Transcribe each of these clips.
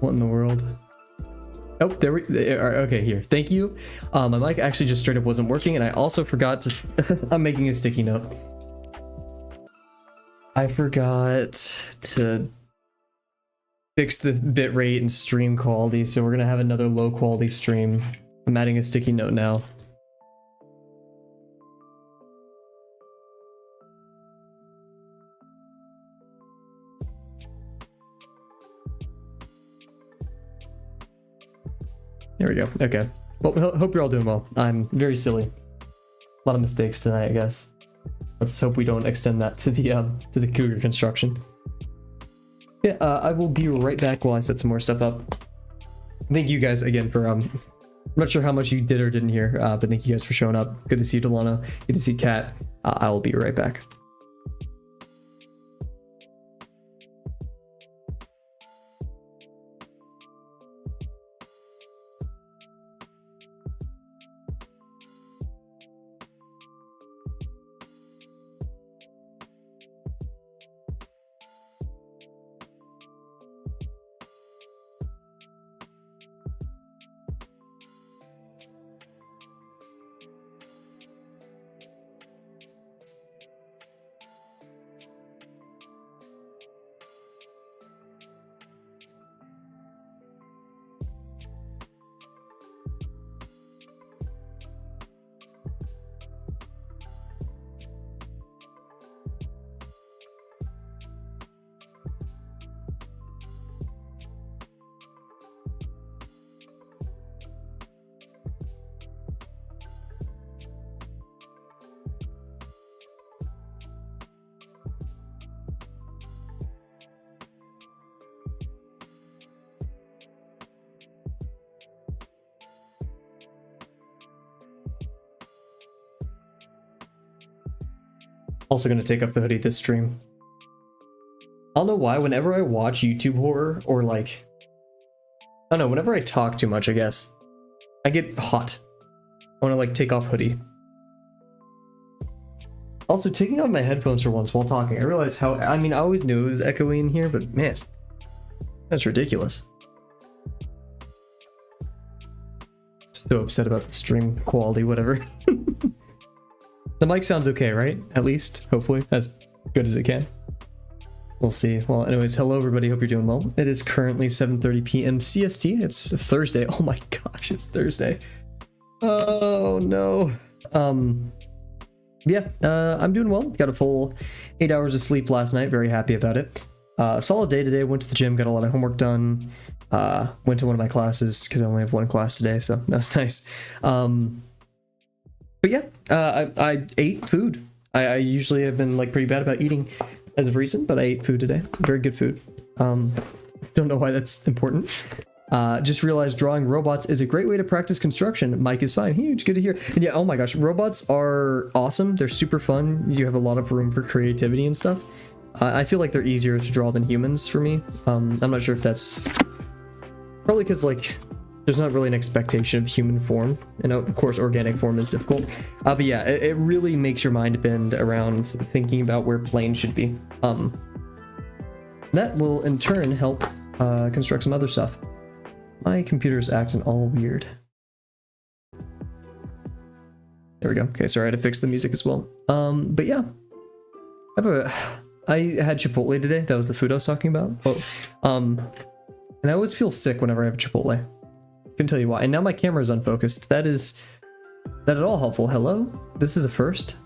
What in the world? Oh, they are. Okay, here. Thank you. My mic actually just straight up wasn't working, and I also forgot to. I'm making a sticky note. I forgot to fix the bitrate and stream quality, so we're gonna have another low quality stream. I'm adding a sticky note now. There we go. Okay. Well, hope you're all doing well. I'm very silly. A lot of mistakes tonight, I guess. Let's hope we don't extend that to the Cougar Construction. Yeah, I will be right back while I set some more stuff up. Thank you guys again for I'm not sure how much you did or didn't hear, but thank you guys for showing up. Good to see you, Delano. Good to see Kat. I'll be right back. Also gonna take off the hoodie this stream. I don't know why, whenever I watch YouTube horror, or like, I don't know, whenever I talk too much, I guess, I get hot. I wanna like take off hoodie. Also, taking off my headphones for once while talking, I realize how, I mean, I always knew it was echoey in here, but man, that's ridiculous. So upset about the stream quality, whatever. The mic sounds okay, right? At least, hopefully, as good as it can. We'll see. Well, anyways, hello everybody, hope you're doing well. It is currently 7:30 p.m. CST. It's Thursday. Oh my gosh, it's Thursday. Oh no. Yeah, I'm doing well. Got a full 8 hours of sleep last night. Very happy about it. Solid day today. Went to the gym, got a lot of homework done. Went to one of my classes because I only have one class today, so that was nice. But yeah, I ate food. I usually have been like pretty bad about eating as of recent, but I ate food today. Very good food. Don't know why that's important. Just realized drawing robots is a great way to practice construction. Mike is fine. Huge, good to hear. And yeah, oh my gosh, robots are awesome. They're super fun. You have a lot of room for creativity and stuff. I feel like they're easier to draw than humans for me. I'm not sure if that's probably because like there's not really an expectation of human form, and of course organic form is difficult, but yeah, it really makes your mind bend around thinking about where planes should be. That will in turn help construct some other stuff. My computer's acting all weird. There we go. Okay, sorry, I had to fix the music as well. But yeah, I had Chipotle today. That was the food I was talking about. And I always feel sick whenever I have Chipotle. Can tell you why. And now my camera is unfocused. That is not at all helpful. Hello? This is a first?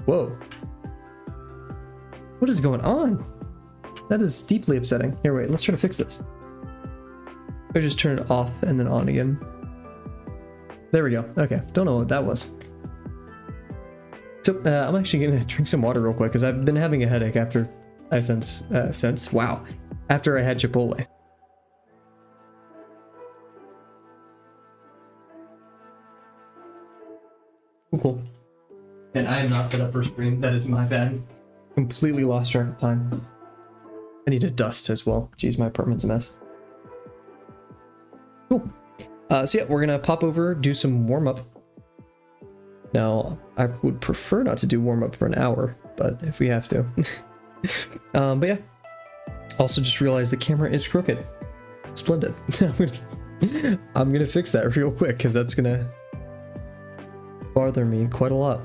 Whoa. What is going on? That is deeply upsetting. Here, wait, let's try to fix this. I just turn it off and then on again. There we go. Okay, don't know what that was. So I'm actually gonna drink some water real quick because I've been having a headache after I after I had Chipotle. Cool. And I am not set up for stream. That is my bad. Completely lost track of time. I need to dust as well. Jeez, my apartment's a mess. Cool. So yeah, we're gonna pop over, do some warm-up. Now, I would prefer not to do warm-up for an hour, but if we have to. But yeah. Also just realized the camera is crooked. Splendid. I'm gonna fix that real quick because that's gonna bother me quite a lot.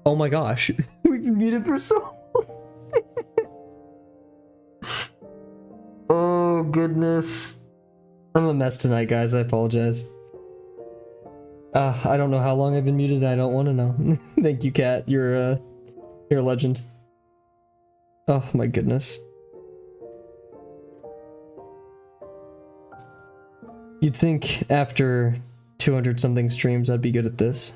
Oh my gosh. We've been muted for so Oh goodness. I'm a mess tonight, guys. I apologize. I don't know how long I've been muted. I don't want to know. Thank you, Kat. You're a legend. Oh my goodness. You'd think after 200 something streams I'd be good at this.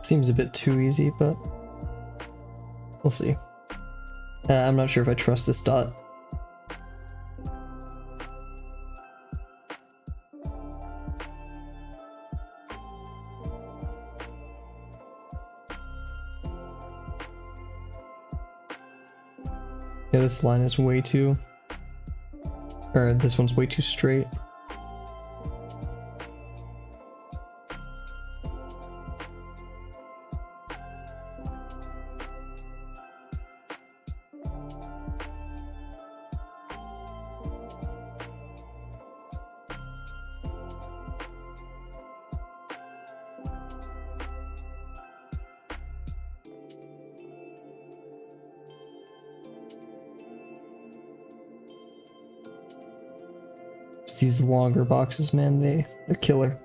Seems a bit too easy, but we'll see. I'm not sure if I trust this dot. Yeah, this line is way too... or this one's way too straight. These longer boxes, man, they're killer.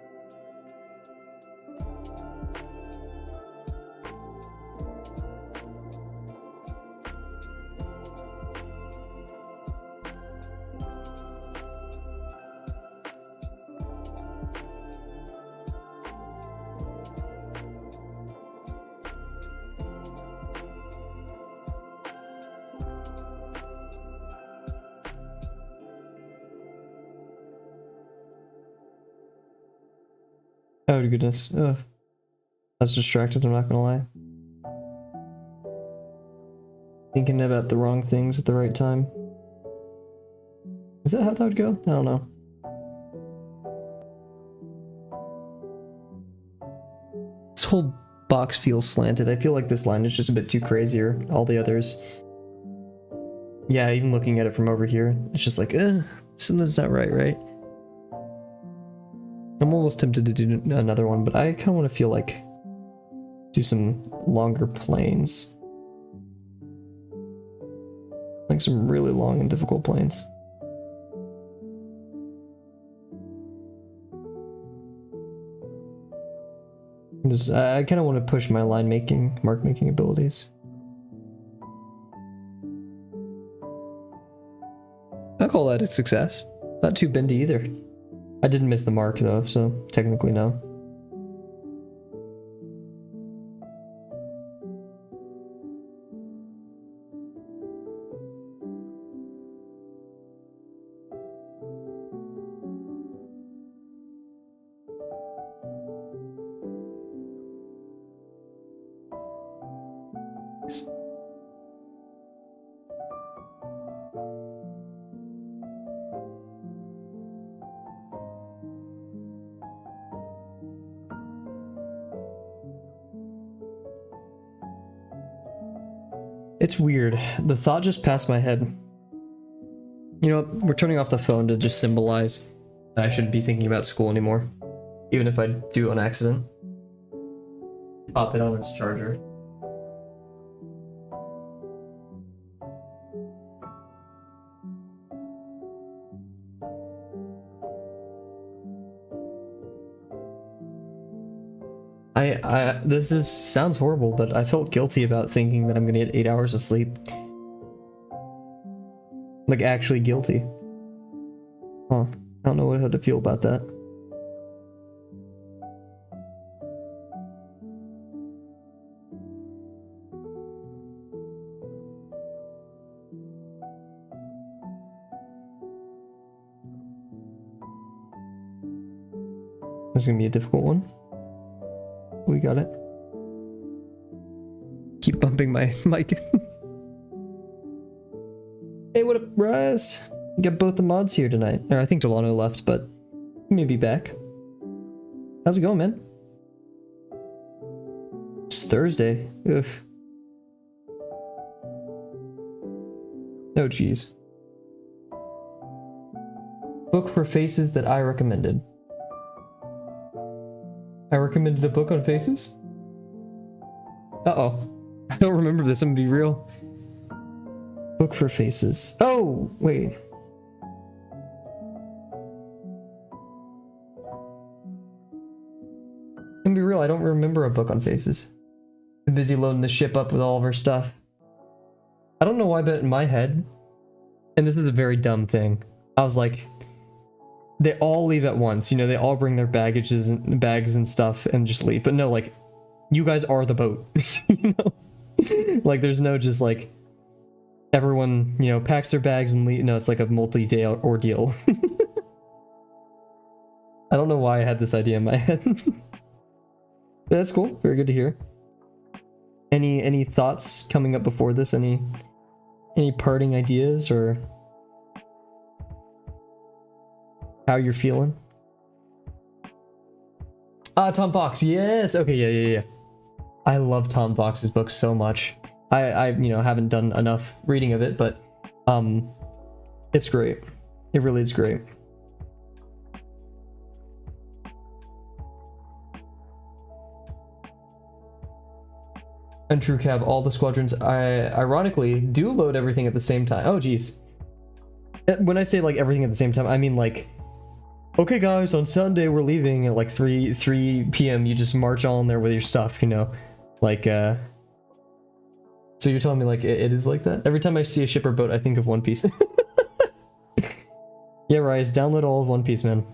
Oh goodness. Ugh. I was distracted, I'm not gonna lie. Thinking about the wrong things at the right time. Is that how that would go? I don't know. This whole box feels slanted. I feel like this line is just a bit too crazier. All the others. Yeah, even looking at it from over here, it's just like, something's not right? I'm almost tempted to do another one, but I kind of want to feel like do some longer planes. Like some really long and difficult planes. I kind of want to push my line making, mark making abilities. I'll call that a success. Not too bendy either. I didn't miss the mark though, so technically no. It's weird. The thought just passed my head. You know what? We're turning off the phone to just symbolize that I shouldn't be thinking about school anymore. Even if I do on accident. Pop it on its charger. Sounds horrible, but I felt guilty about thinking that I'm gonna get 8 hours of sleep. Like, actually guilty. Huh. I don't know how to feel about that. This is gonna be a difficult one. We got it. Keep bumping my mic. Hey, what up, Raz? We got both the mods here tonight. Or I think Delano left, but he may be back. How's it going, man? It's Thursday. Oof. Oh, jeez. Book for faces that I recommended. I recommended a book on faces? Uh-oh. I don't remember this, I'm gonna be real. Book for faces. Oh, wait. Can be real, I don't remember a book on faces. I'm busy loading the ship up with all of our stuff. I don't know why, but in my head, and this is a very dumb thing, I was like, they all leave at once. You know, they all bring their baggages and bags and stuff and just leave. But no, like, you guys are the boat. You know? Like, there's no just like, everyone, you know, packs their bags and leave. No, it's like a multi-day ordeal. I don't know why I had this idea in my head. But that's cool. Very good to hear. Any thoughts coming up before this? Any parting ideas or how you're feeling? Tom Fox. Yes. Okay. Yeah. I love Tom Fox's book so much. I you know, haven't done enough reading of it, but it's great. It really is great. And true, Cab, all the squadrons, ironically, do load everything at the same time. Oh, geez. When I say, like, everything at the same time, I mean, like, okay, guys, on Sunday we're leaving at, like, 3 p.m. You just march on there with your stuff, you know? Like, so you're telling me, like, it is like that? Every time I see a ship or boat, I think of One Piece. Yeah, Rise, download all of One Piece, man.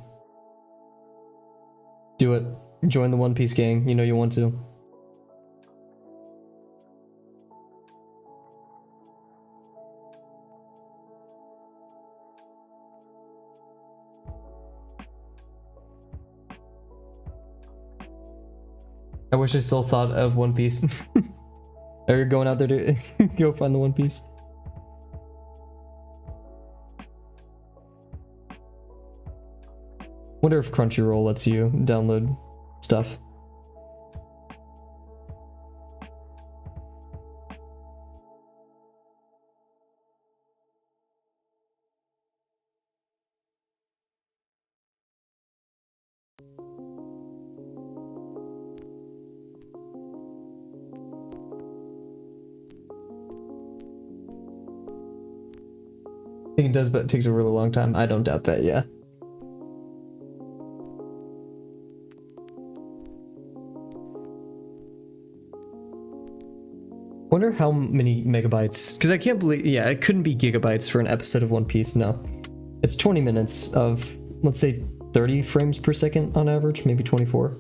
Do it. Join the One Piece gang. You know you want to. I wish I still thought of One Piece. Are you going out there to go find the One Piece? Wonder if Crunchyroll lets you download stuff. I think it does, but it takes a really long time. I don't doubt that, yeah. Wonder how many megabytes, because I can't believe, yeah, it couldn't be gigabytes for an episode of One Piece, no. It's 20 minutes of, let's say, 30 frames per second on average, maybe 24.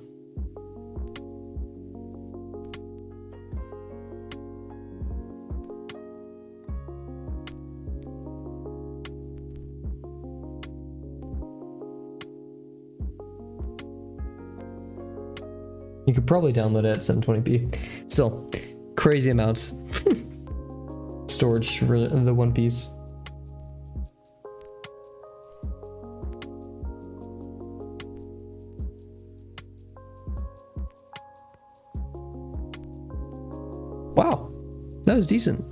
You could probably download it at 720p. Still, crazy amounts. Storage for the One Piece. Wow, that was decent.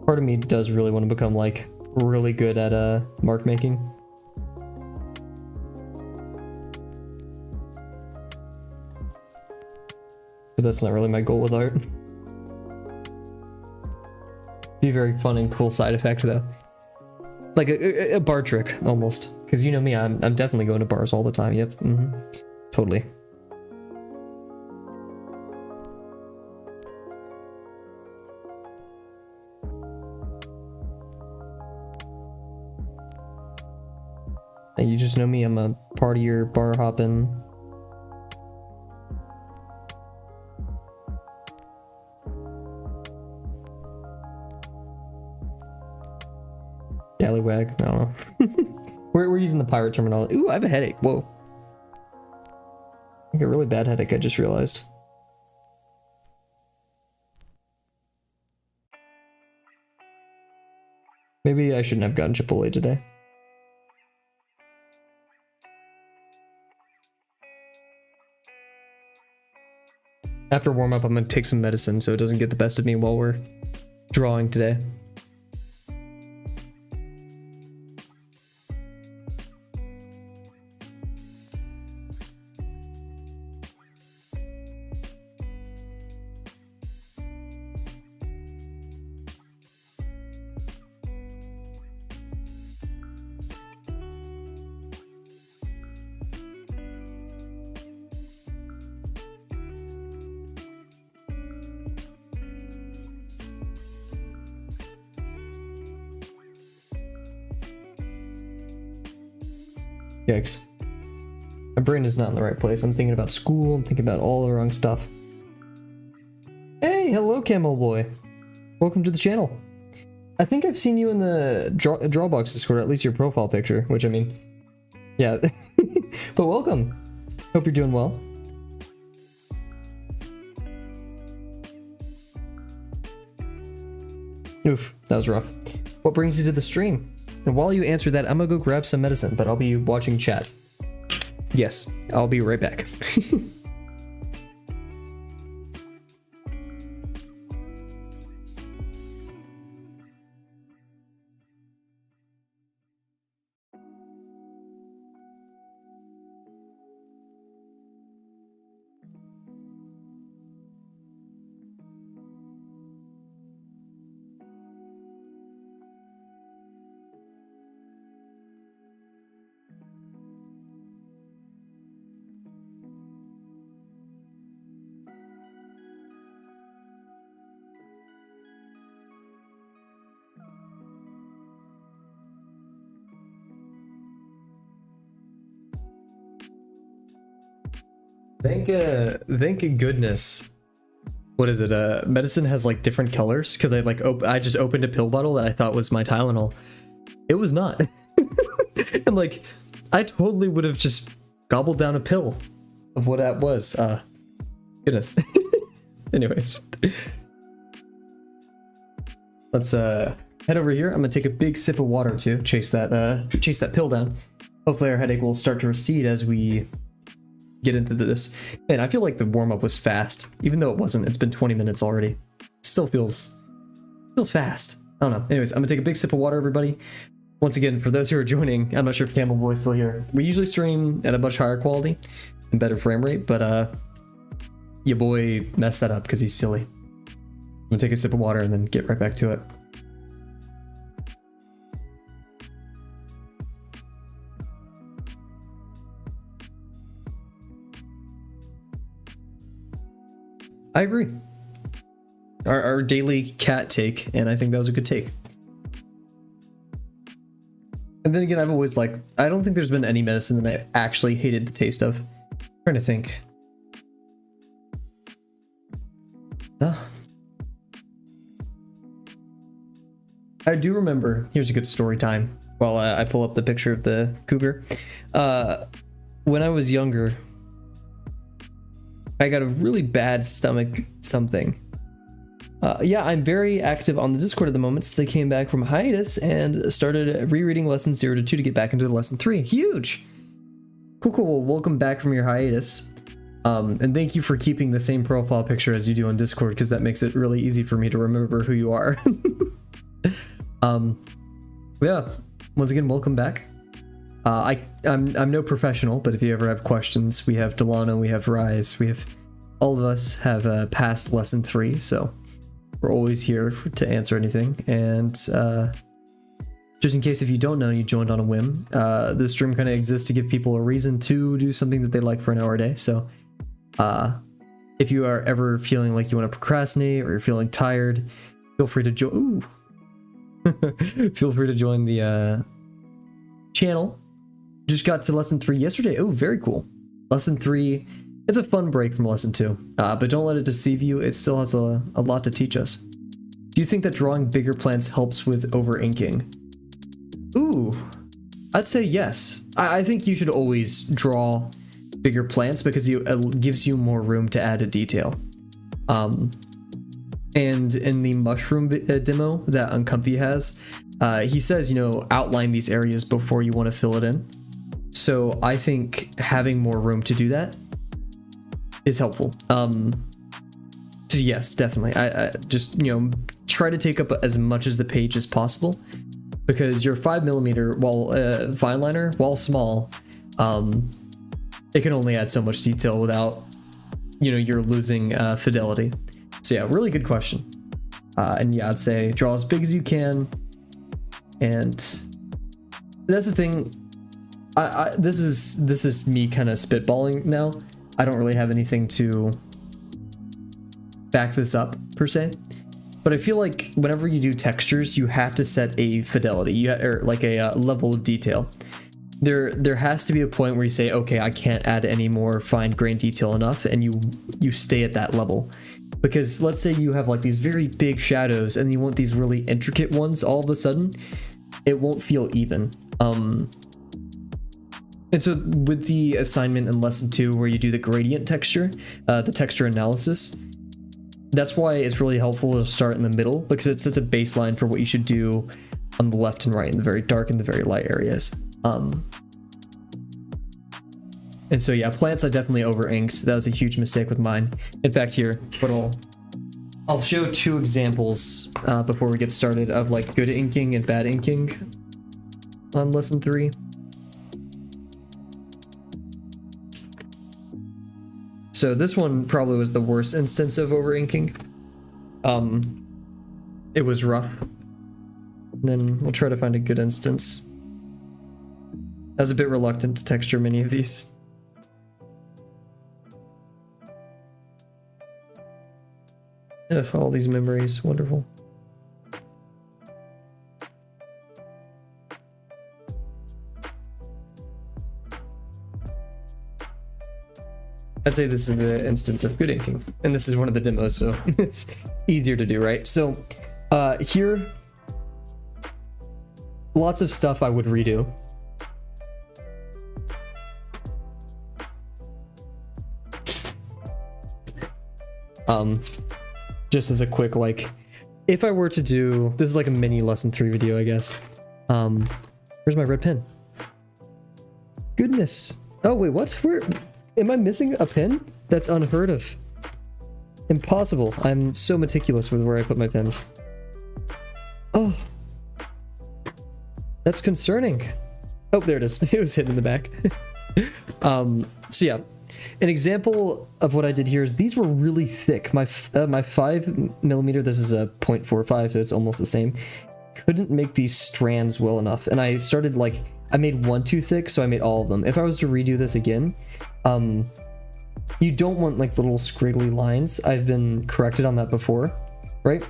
Part of me does really want to become like really good at mark making. But that's not really my goal with art. Be a very fun and cool side effect though. Like a bar trick almost. Because you know me, I'm definitely going to bars all the time. Yep. Totally. And you just know me, I'm a partier, bar hopping. Allywag, I don't know. we're using the pirate terminology. Ooh, I have a headache. Whoa. I got a really bad headache, I just realized. Maybe I shouldn't have gotten Chipotle today. After warm up, I'm gonna take some medicine so it doesn't get the best of me while we're drawing today. Yikes. My brain is not in the right place. I'm thinking about school. I'm thinking about all the wrong stuff. Hey, hello, Camel Boy. Welcome to the channel. I think I've seen you in the Drawbox Discord, at least your profile picture, which I mean, yeah. But welcome. Hope you're doing well. Oof, that was rough. What brings you to the stream? And while you answer that, I'm gonna go grab some medicine, but I'll be watching chat. Yes, I'll be right back. Thank goodness. What is it? Medicine has like different colors because I just opened a pill bottle that I thought was my Tylenol. It was not. And like, I totally would have just gobbled down a pill of what that was. Goodness. Anyways, let's head over here. I'm gonna take a big sip of water to chase that pill down. Hopefully our headache will start to recede as we get into this. Man, I feel like the warm-up was fast, even though it wasn't. It's been 20 minutes already. It still feels fast. I don't know. Anyways, I'm gonna take a big sip of water, everybody. Once again, for those who are joining, I'm not sure if Camel Boy's still here. We usually stream at a much higher quality and better frame rate, but your boy messed that up because he's silly. I'm gonna take a sip of water and then get right back to it. I agree. Our daily cat take, and I think that was a good take. And then again, I've always I don't think there's been any medicine that I actually hated the taste of. I'm trying to think. I do remember, here's a good story time while I pull up the picture of the cougar. When I was younger, I got a really bad stomach something. Yeah, I'm very active on the Discord at the moment since I came back from hiatus and started rereading lesson 0 to 2 to get back into lesson 3. Huge! Cool, cool. Well, welcome back from your hiatus. And thank you for keeping the same profile picture as you do on Discord, because that makes it really easy for me to remember who you are. Yeah, once again, welcome back. I'm no professional, but if you ever have questions, we have Delano, we have Rise, all of us have passed lesson 3, so we're always here to answer anything. And just in case if you don't know, you joined on a whim, this stream kind of exists to give people a reason to do something that they like for an hour a day. So if you are ever feeling like you want to procrastinate or you're feeling tired, feel free to join. Feel free to join the channel. Just got to lesson 3 yesterday. Oh, very cool. Lesson 3, it's a fun break from lesson 2, but don't let it deceive you. It still has a lot to teach us. Do you think that drawing bigger plants helps with over inking? Ooh, I'd say yes. I think you should always draw bigger plants because it gives you more room to add a detail. And in the mushroom demo that Uncomfy has, he says, outline these areas before you want to fill it in. So I think having more room to do that is helpful. So yes, definitely. I just, try to take up as much as the page as possible, because your 5mm while fine liner, while small, it can only add so much detail without, you're losing fidelity. So yeah, really good question. And yeah, I'd say draw as big as you can. And that's the thing. This is me kind of spitballing now. I don't really have anything to back this up per se, but I feel like whenever you do textures, you have to set a fidelity, or like a level of detail. there has to be a point where you say, okay, I can't add any more fine grain detail enough, and you stay at that level. Because let's say you have like these very big shadows and you want these really intricate ones all of a sudden, it won't feel even. And so with the assignment in lesson 2 where you do the gradient texture, the texture analysis, that's why it's really helpful to start in the middle, because it sets a baseline for what you should do on the left and right in the very dark and the very light areas. And so yeah, plants I definitely over inked. That was a huge mistake with mine. In fact, here, but I'll show 2 examples before we get started of like good inking and bad inking on lesson 3. So this one probably was the worst instance of over inking. It was rough. Then we'll try to find a good instance. I was a bit reluctant to texture many of these. Ugh, all these memories, wonderful. I'd say this is an instance of good inking, and this is one of the demos, so it's easier to do, right? So here, lots of stuff I would redo. Just as a quick, like, if I were to do, this is like a mini lesson 3 video, I guess. Where's my red pen? Goodness. Oh, wait, what? Where? Am I missing a pen? That's unheard of. Impossible. I'm so meticulous with where I put my pens. Oh. That's concerning. Oh, there it is. It was hidden in the back. So yeah. An example of what I did here is these were really thick. My 5mm, this is a 0.45, so it's almost the same. Couldn't make these strands well enough. And I started like, I made one too thick, so I made all of them. If I was to redo this again, you don't want like little squiggly lines. I've been corrected on that before, right?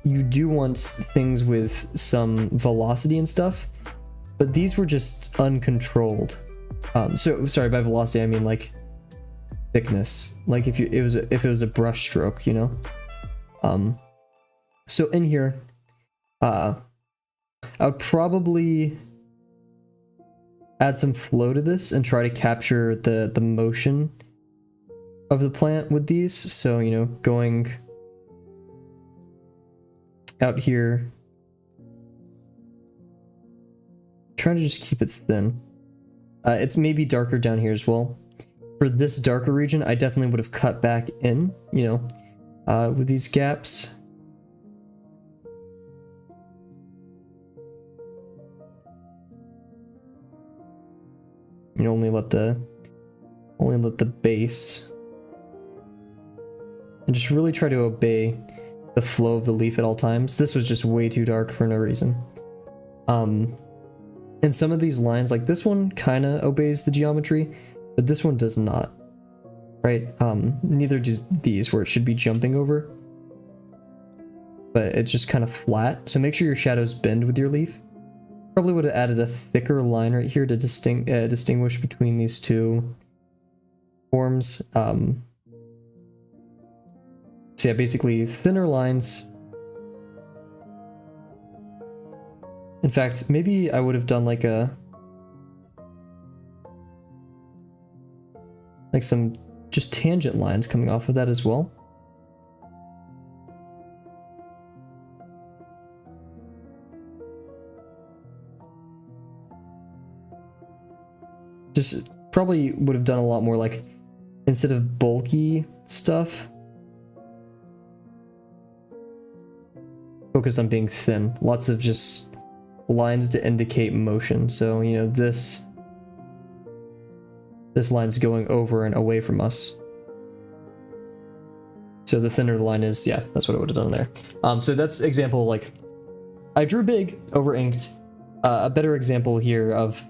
You do want things with some velocity and stuff, but these were just uncontrolled. So sorry, by velocity, I mean like thickness, like if it was a brush stroke, you know. So in here, I would probably add some flow to this and try to capture the motion of the plant with these. So, you know, going out here, trying to just keep it thin. It's maybe darker down here as well. For this darker region, I definitely would have cut back in, you know, with these gaps. You only let the base, and just really try to obey the flow of the leaf at all times. This was just way too dark for no reason. And some of these lines, like this one kind of obeys the geometry, but this one does not, right? Neither does these, where it should be jumping over, but it's just kind of flat. So make sure your shadows bend with your leaf. Probably would have added a thicker line right here to distinguish between these two forms. So yeah, basically thinner lines. In fact, maybe I would have done like some just tangent lines coming off of that as well. Just probably would have done a lot more, like, instead of bulky stuff, focus on being thin. Lots of just lines to indicate motion. So, you know, this line's going over and away from us. So the thinner the line is, yeah, that's what I would have done there. So that's example, like, I drew big, over inked. A better example here of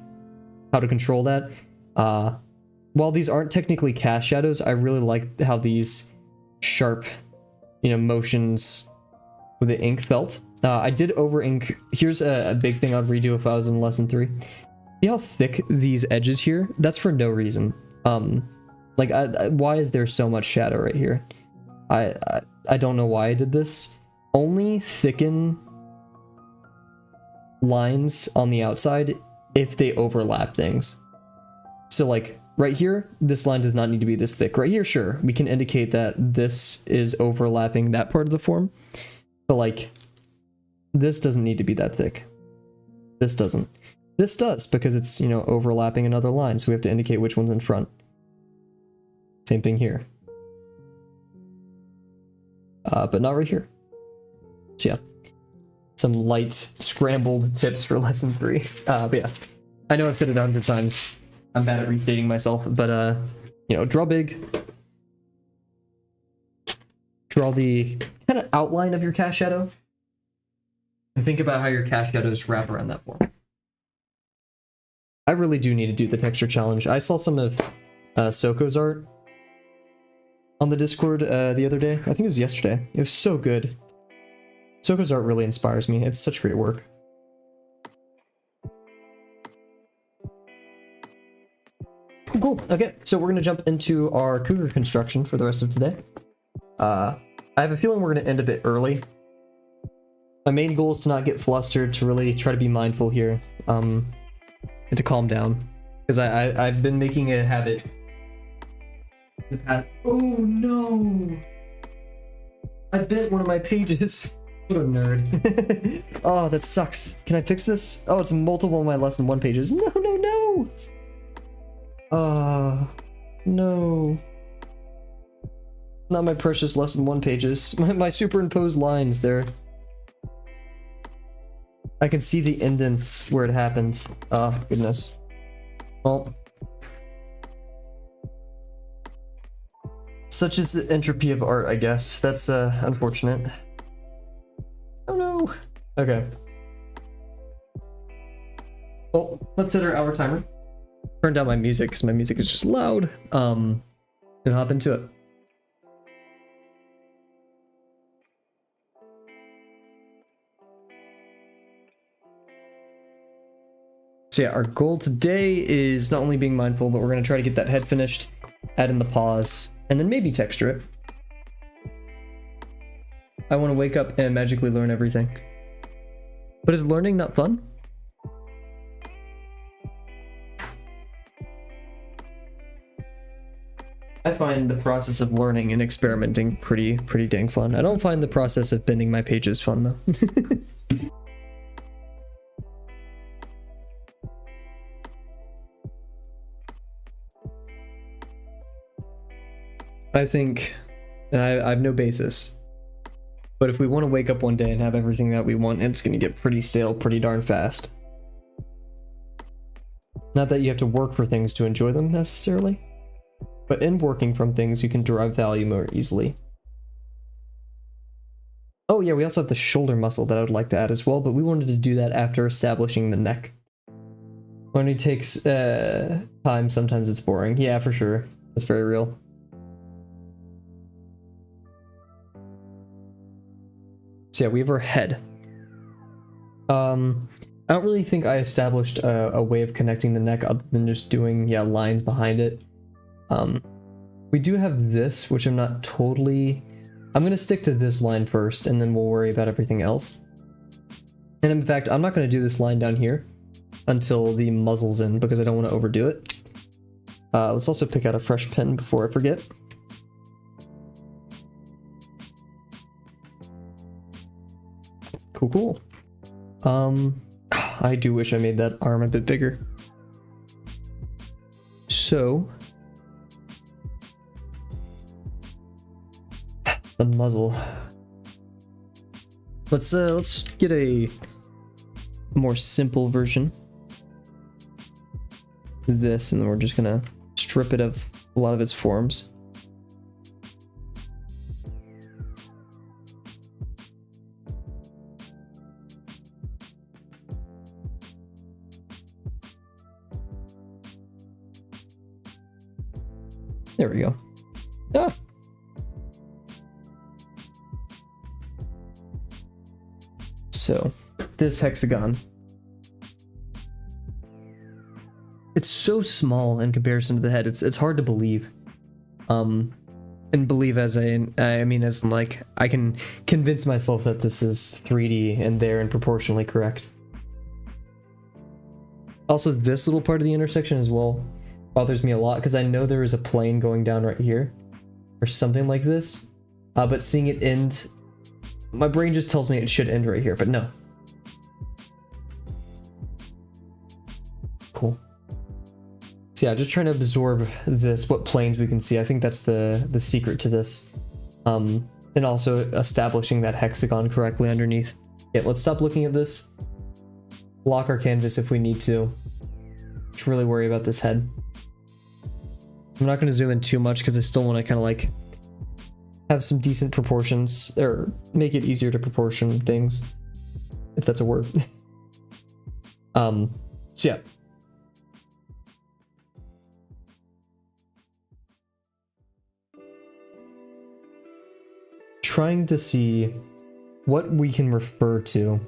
how to control that. While these aren't technically cast shadows, I really like how these sharp, you know, motions with the ink felt. I did over ink. Here's a big thing I'd redo if I was in lesson 3. See how thick these edges here? That's for no reason. Like, why is there so much shadow right here? I don't know why I did this. Only thicken lines on the outside if they overlap things. So like right here, this line does not need to be this thick. Right here, sure, we can indicate that this is overlapping that part of the form. But like, this doesn't need to be that thick. This doesn't. This does, because it's, you know, overlapping another line, so we have to indicate which one's in front. Same thing here. But not right here. So yeah, some light scrambled tips for lesson 3. But yeah, I know I've said it 100 times. I'm bad at restating myself, but you know, draw big. Draw the kind of outline of your cast shadow. And think about how your cast shadows wrap around that form. I really do need to do the texture challenge. I saw some of Soko's art on the Discord the other day. I think it was yesterday. It was so good. Soko's art really inspires me. It's such great work. Cool. Okay, so we're gonna jump into our Cougar construction for the rest of today. I have a feeling we're gonna end a bit early. My main goal is to not get flustered, to really try to be mindful here, and to calm down, because I've been making it a habit. Oh no! I bent one of my pages. What a nerd. Oh, that sucks. Can I fix this? Oh, it's multiple of my lesson 1 pages. No, no, no! No. Not my precious lesson 1 pages. My superimposed lines there. I can see the indents where it happens. Oh, goodness. Well. Such is the entropy of art, I guess. That's, unfortunate. Oh no. Okay. Well, let's set our hour timer. Turn down my music, because my music is just loud. And hop into it. So yeah, our goal today is not only being mindful, but we're going to try to get that head finished, add in the paws, and then maybe texture it. I want to wake up and magically learn everything. But is learning not fun? I find the process of learning and experimenting pretty dang fun. I don't find the process of bending my pages fun though. I think, and I have no basis, but if we want to wake up one day and have everything that we want, it's going to get pretty stale pretty darn fast. Not that you have to work for things to enjoy them necessarily, but in working from things you can derive value more easily. Oh yeah, we also have the shoulder muscle that I would like to add as well, but we wanted to do that after establishing the neck. When it takes time, sometimes it's boring. Yeah, for sure. That's very real. So yeah, we have our head. I don't really think I established a way of connecting the neck other than just doing, yeah, lines behind it. We do have this, which I'm not totally... I'm going to stick to this line first, and then we'll worry about everything else. And in fact, I'm not going to do this line down here until the muzzle's in, because I don't want to overdo it. Let's also pick out a fresh pen before I forget. Cool. I do wish I made that arm a bit bigger. So, the muzzle. Let's get a more simple version of this, and then we're just gonna strip it of a lot of its forms. There we go. Ah. So, this hexagon. so small in comparison to the head. It's hard to believe. And believe as I mean as in like I can convince myself that this is 3D and there and proportionally correct. Also, this little part of the intersection as well bothers me a lot because I know there is a plane going down right here or something like this, but seeing it end, my brain just tells me it should end right here, but no. Cool. So yeah, just trying to absorb this, what planes we can see. I think that's the secret to this. And also establishing that hexagon correctly underneath. Yeah, let's stop looking at this. Lock our canvas if we need to. Just really worry about this head. I'm not going to zoom in too much because I still want to kind of like have some decent proportions, or make it easier to proportion things, if that's a word. So yeah. Trying to see what we can refer to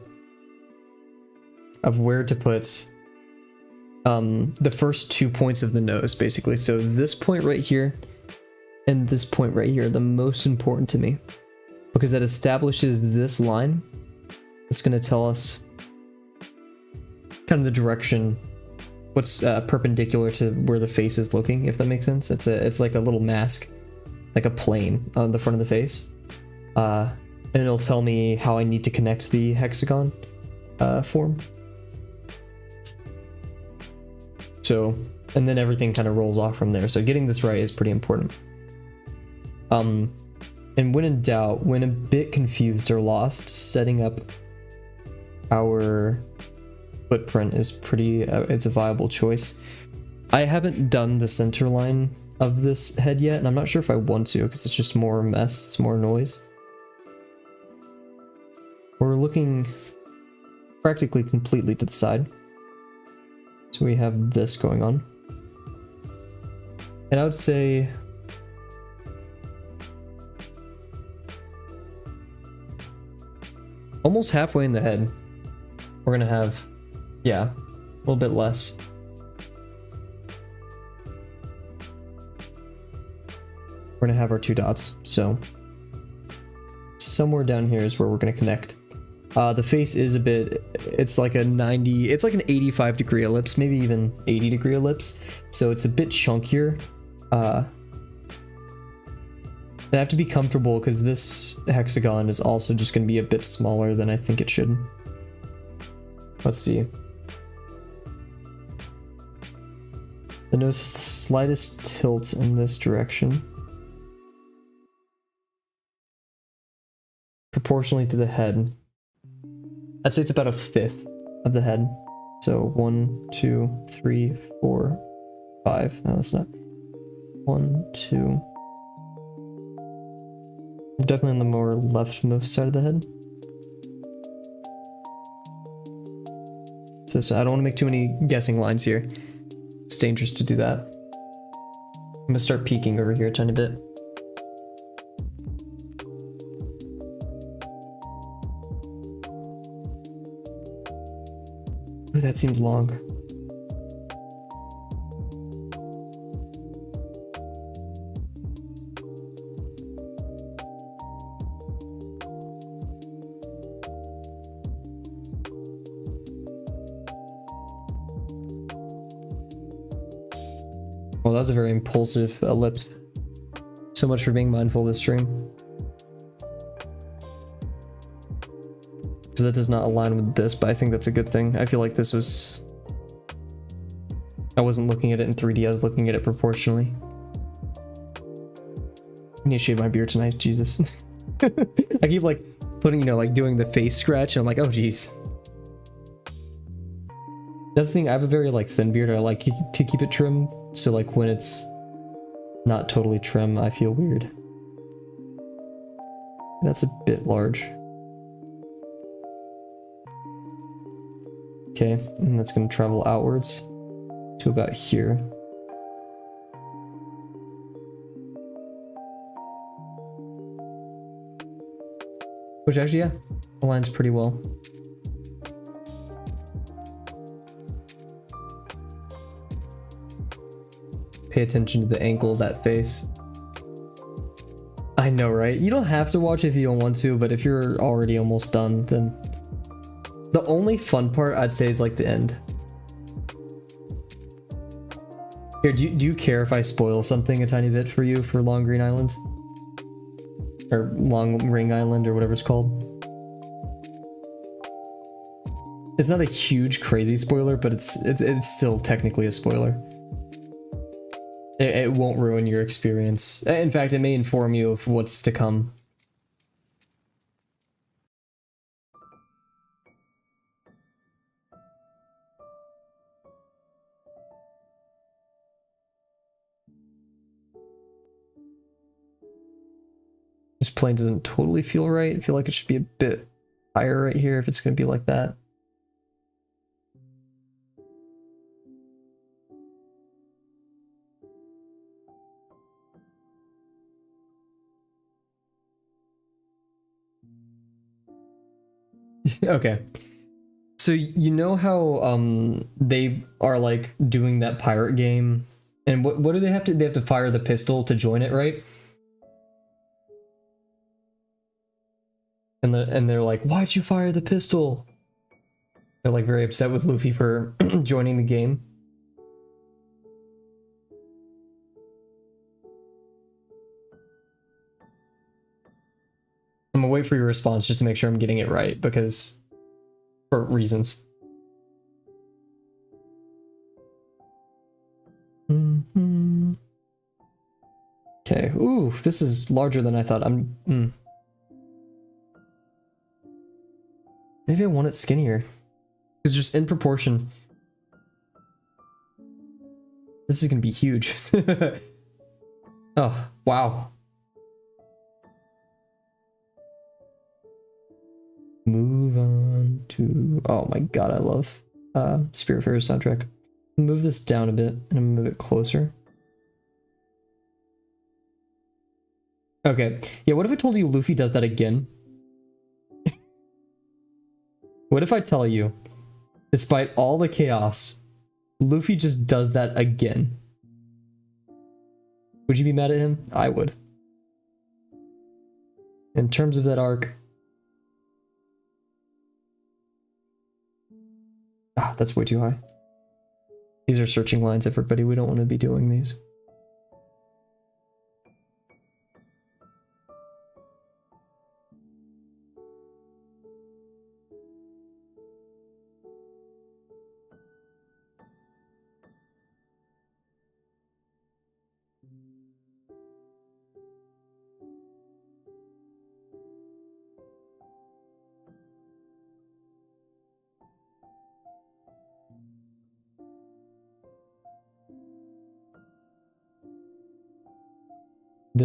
of where to put the first 2 points of the nose, basically. So this point right here and this point right here are the most important to me because that establishes this line. It's going to tell us kind of the direction, what's perpendicular to where the face is looking, if that makes sense. It's like a little mask, like a plane on the front of the face. And it'll tell me how I need to connect the hexagon form. So, and then everything kind of rolls off from there. So getting this right is pretty important. And when in doubt, when a bit confused or lost, setting up our footprint is pretty, it's a viable choice. I haven't done the center line of this head yet, and I'm not sure if I want to because it's just more mess, it's more noise. We're looking practically completely to the side. So we have this going on. And I would say almost halfway in the head, we're gonna have, yeah, a little bit less. We're gonna have our 2 dots. So somewhere down here is where we're gonna connect. The face is a bit, it's like a 90, it's like an 85-degree ellipse, maybe even 80-degree ellipse. So it's a bit chunkier. I have to be comfortable because this hexagon is also just going to be a bit smaller than I think it should. Let's see. The nose has the slightest tilt in this direction, proportionally to the head. I'd say it's about 1/5 of the head. So 1, 2, 3, 4, 5. No, that's not. 1, 2. Definitely on the more leftmost side of the head. So I don't want to make too many guessing lines here. It's dangerous to do that. I'm gonna start peeking over here a tiny bit. Ooh, that seems long. Well, that was a very impulsive ellipse. So much for being mindful of this stream. Because that does not align with this, but I think that's a good thing. I feel like this was... I wasn't looking at it in 3D, I was looking at it proportionally. I need to shave my beard tonight, Jesus. I keep like putting, you know, like doing the face scratch, and I'm like, oh jeez. That's the thing, I have a very like thin beard, I like to keep it trim, so like when it's not totally trim, I feel weird. That's a bit large. Okay, and that's going to travel outwards to about here. Which actually, yeah, aligns pretty well. pay attention to the angle of that face. I know, right? You don't have to watch if you don't want to, but if you're already almost done, then the only fun part I'd say is like the end. Here, do you care if I spoil something a tiny bit for you for Long Green Island? Or Long Ring Island, or whatever it's called? It's not a huge, crazy spoiler, but it's still technically a spoiler. It won't ruin your experience. In fact, it may inform you of what's to come. This plane doesn't totally feel right. I feel like it should be a bit higher right here if it's going to be like that. Okay. So you know how they are like doing that pirate game, and what do they have to? They have to fire the pistol to join it, right? And they're like, why'd you fire the pistol? They're like very upset with Luffy for joining the game. I'm gonna wait for your response just to make sure I'm getting it right, because for reasons. Okay. Ooh, this is larger than I thought. Maybe I want it skinnier. It's just in proportion. This is gonna be huge. Oh, wow. Move on to... Oh my god, I love Spiritfarer's soundtrack. Move this down a bit and move it closer. Okay. Yeah, what if I told you Luffy does that again? What if I tell you, despite all the chaos, Luffy just does that again? Would you be mad at him? I would. In terms of that arc... Ah, that's way too high. These are searching lines, everybody. We don't want to be doing these.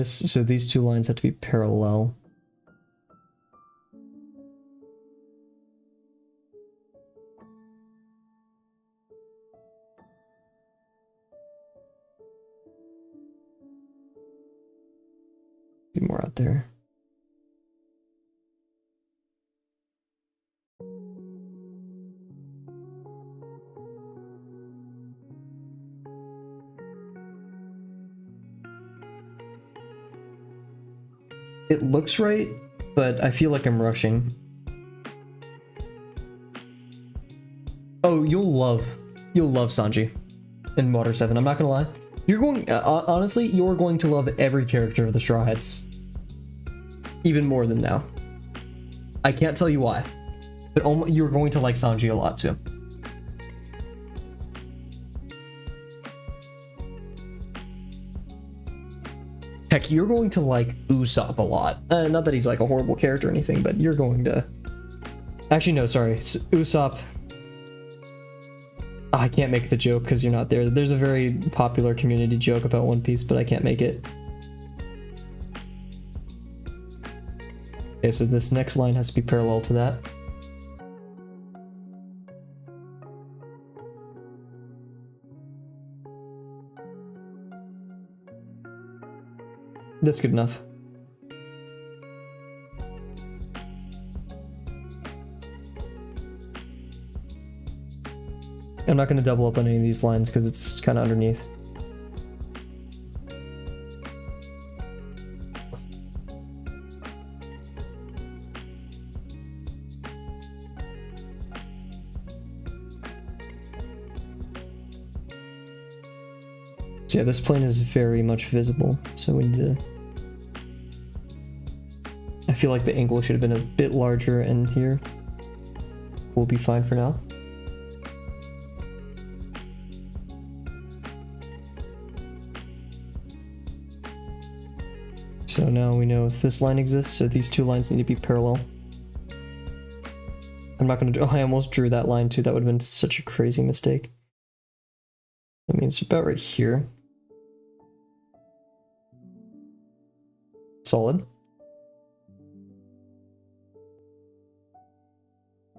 So these two lines have to be parallel. Be more out there. It looks right, but I feel like I'm rushing. Oh, you'll love Sanji in Water 7. I'm not gonna lie. You're going, honestly, you're going to love every character of the Straw Hats. Even more than now. I can't tell you why, but you're going to like Sanji a lot too. Heck, you're going to like Usopp a lot. Not that he's like a horrible character or anything, but you're going to... Actually, no, sorry. Usopp... I can't make the joke because you're not there. There's a very popular community joke about One Piece, but I can't make it. Okay, so this next line has to be parallel to that. That's good enough. I'm not going to double up on any of these lines because it's kind of underneath. So yeah, this plane is very much visible, so we need to... I feel like the angle should have been a bit larger, and here we'll be fine for now. So now we know if this line exists, so these two lines need to be parallel. I'm not gonna do... Oh, I almost drew that line too. That would have been such a crazy mistake. I mean, it's about right here. Solid.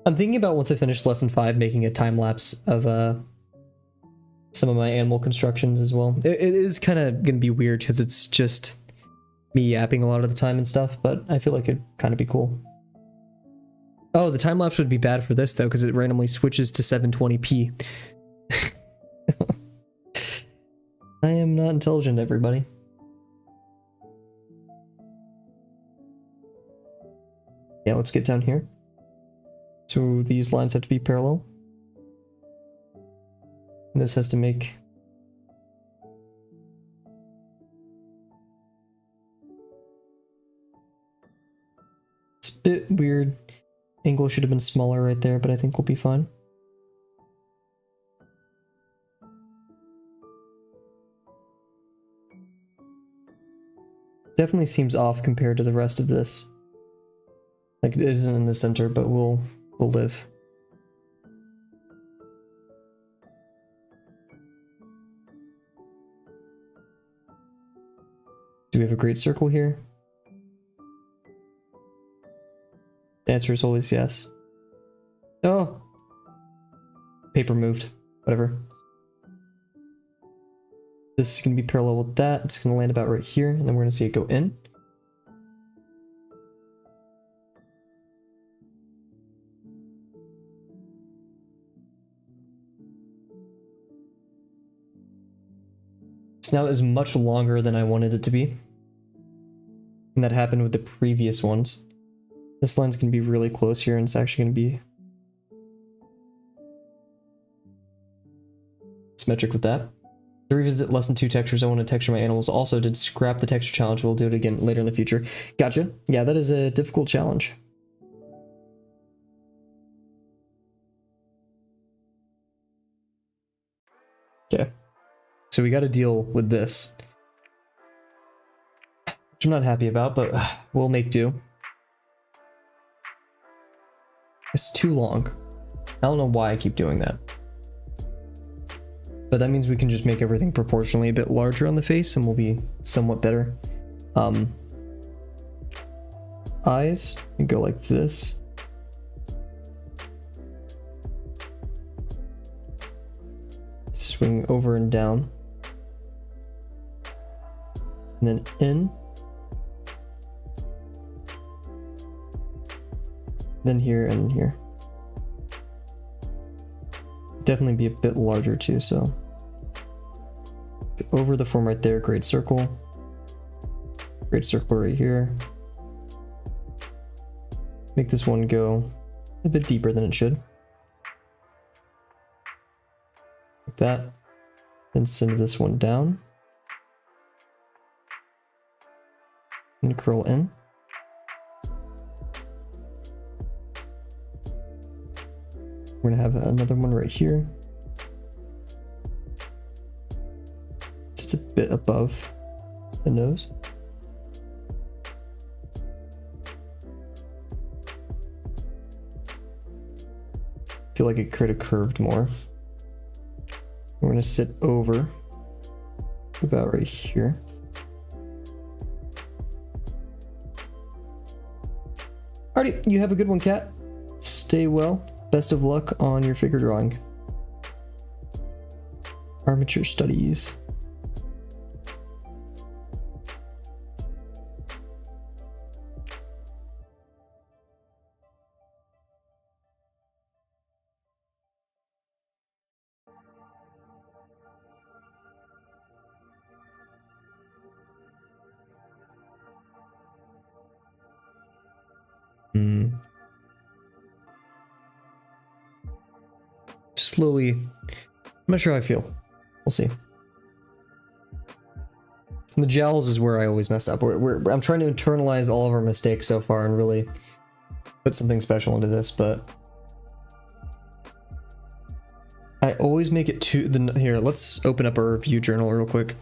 I'm thinking about, once I finish lesson 5, making a time lapse of some of my animal constructions as well. It is kind of gonna be weird because it's just me yapping a lot of the time and stuff, but I feel like it'd kind of be cool. Oh, the time lapse would be bad for this though, because it randomly switches to 720p. I am not intelligent, everybody. Yeah, let's get down here. So these lines have to be parallel. And this has to make... It's a bit weird. Angle should have been smaller right there, but I think we'll be fine. Definitely seems off compared to the rest of this. Like, it isn't in the center, but we'll live. Do we have a great circle here? The answer is always yes. Oh! Paper moved. Whatever. This is going to be parallel with that. It's going to land about right here, and then we're going to see it go in. So now it is much longer than I wanted it to be. And that happened with the previous ones. This line's going to be really close here, and it's actually going to be symmetric with that. To revisit lesson 2 textures, I want to texture my animals. Also did scrap the texture challenge. We'll do it again later in the future. Gotcha. Yeah, that is a difficult challenge. Okay. So we got to deal with this, which I'm not happy about, but we'll make do. It's too long. I don't know why I keep doing that. But that means we can just make everything proportionally a bit larger on the face and we'll be somewhat better. Eyes, you go like this. Swing over and down. And then in. Then here and here. Definitely be a bit larger too, so over the form right there, great circle right here. Make this one go a bit deeper than it should, like that. Then send this one down and curl in. We're gonna have another one right here. It's a bit above the nose. Feel like it could have curved more. We're gonna sit over about right here. Alrighty, you have a good one, cat. Stay well. Best of luck on your figure drawing. Armature studies. Slowly. I'm not sure how I feel. We'll see. The gels is where I always mess up. I'm trying to internalize all of our mistakes so far and really put something special into this, but I always make it to the... Here, let's open up our review journal real quick.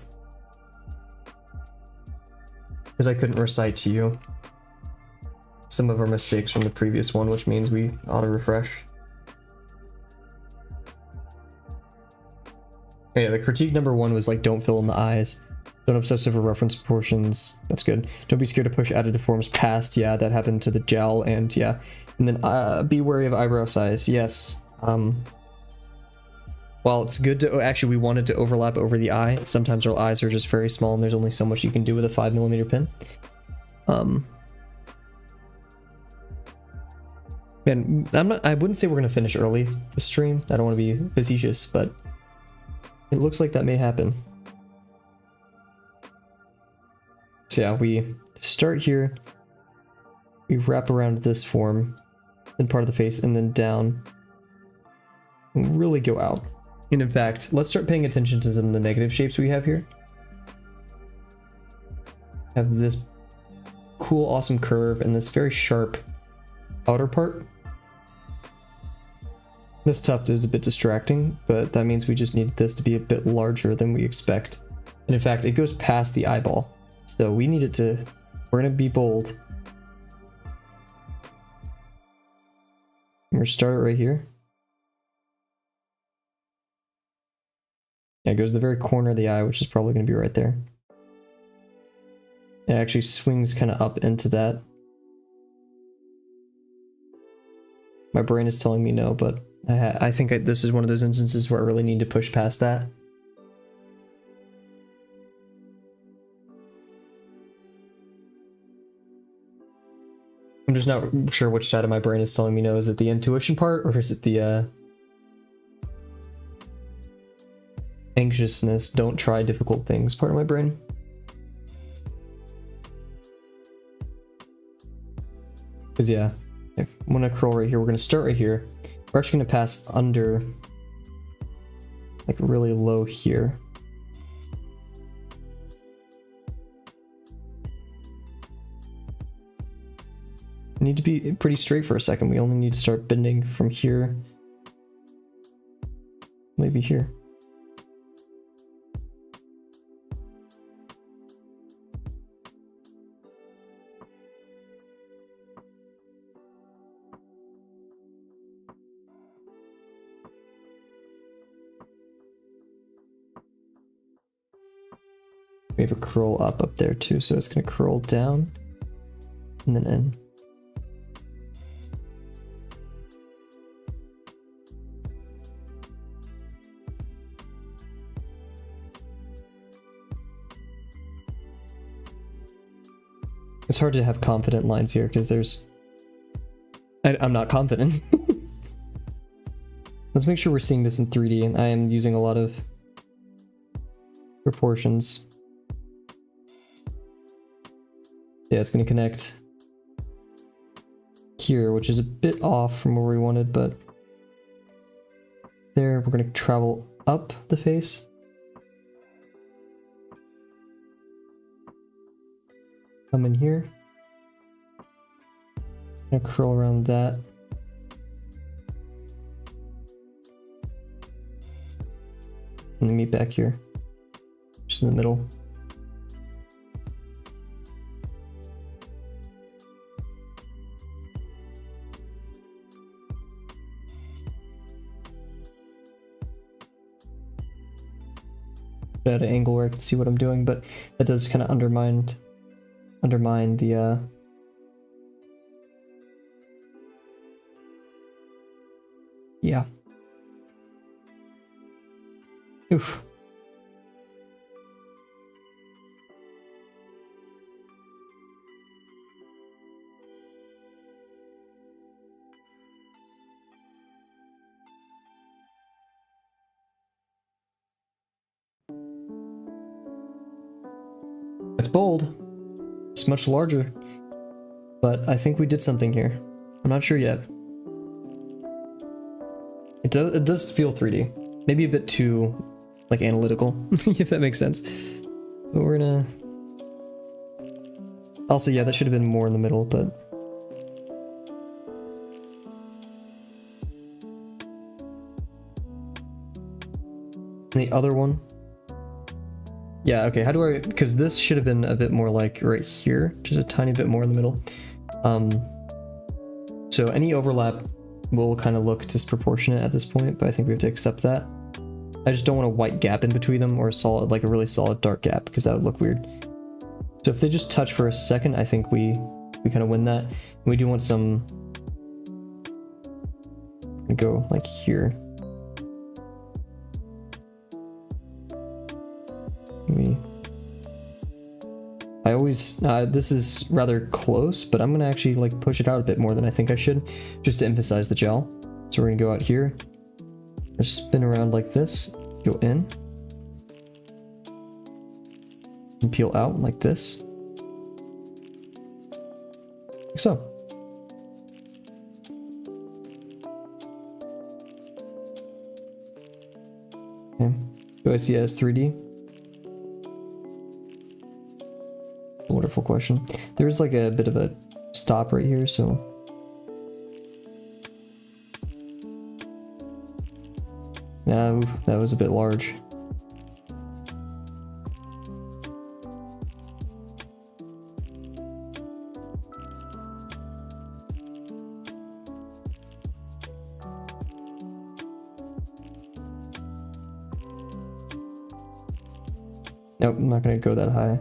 Because I couldn't recite to you some of our mistakes from the previous one, which means we auto-refresh. Yeah, the critique number 1 was like, don't fill in the eyes. Don't obsess over reference proportions. That's good. Don't be scared to push additive forms past. Yeah, that happened to the gel, and yeah. And then be wary of eyebrow size. Yes. While it's good to... Actually, we want it to overlap over the eye. Sometimes our eyes are just very small, and there's only so much you can do with a 5mm pin. And I wouldn't say we're gonna finish early the stream. I don't want to be facetious, but it looks like that may happen. So yeah, we start here, we wrap around this form, then part of the face, and then down, and really go out. And in fact, let's start paying attention to some of the negative shapes we have here. Have this cool, awesome curve, and this very sharp outer part. This tuft is a bit distracting, but that means we just need this to be a bit larger than we expect. And in fact, it goes past the eyeball. So we need it to... We're going to be bold. We're going to start it right here. Yeah, it goes to the very corner of the eye, which is probably going to be right there. It actually swings kind of up into that. My brain is telling me no, but I think this is one of those instances where I really need to push past that. I'm just not sure which side of my brain is telling me no. Is it the intuition part, or is it the anxiousness, don't try difficult things part of my brain? Because yeah, I'm gonna curl right here. We're gonna start right here. We're actually gonna pass under, like really low here. I need to be pretty straight for a second. We only need to start bending from here. Maybe here. We have a curl up there too, so it's going to curl down and then in. It's hard to have confident lines here because I'm not confident. Let's make sure we're seeing this in 3D, and I am using a lot of proportions. Yeah, it's going to connect here, which is a bit off from where we wanted, but there, we're going to travel up the face. Come in here. Gonna curl around that. And then meet back here. Just in the middle. At an angle where I can see what I'm doing, but that does kind of undermine the yeah. Oof. It's bold. It's much larger. But I think we did something here. I'm not sure yet. It does feel 3D. Maybe a bit too, like, analytical, if that makes sense. But we're gonna... Also, yeah, that should have been more in the middle, but... And the other one... Yeah, okay, how do I... Because this should have been a bit more like right here, just a tiny bit more in the middle. So any overlap will kind of look disproportionate at this point, but I think we have to accept that. I just don't want a white gap in between them or a solid, like a really solid dark gap, because that would look weird. So if they just touch for a second, I think we kind of win that. And we do want some... go like here. I always, this is rather close, but I'm gonna actually like push it out a bit more than I think I should, just to emphasize the gel. So we're gonna go out here, just spin around like this, go in, and peel out like this, like so. Okay. Do I see it as 3D? Wonderful question. There's like a bit of a stop right here, so... Yeah, that was a bit large. Nope, I'm not gonna go that high.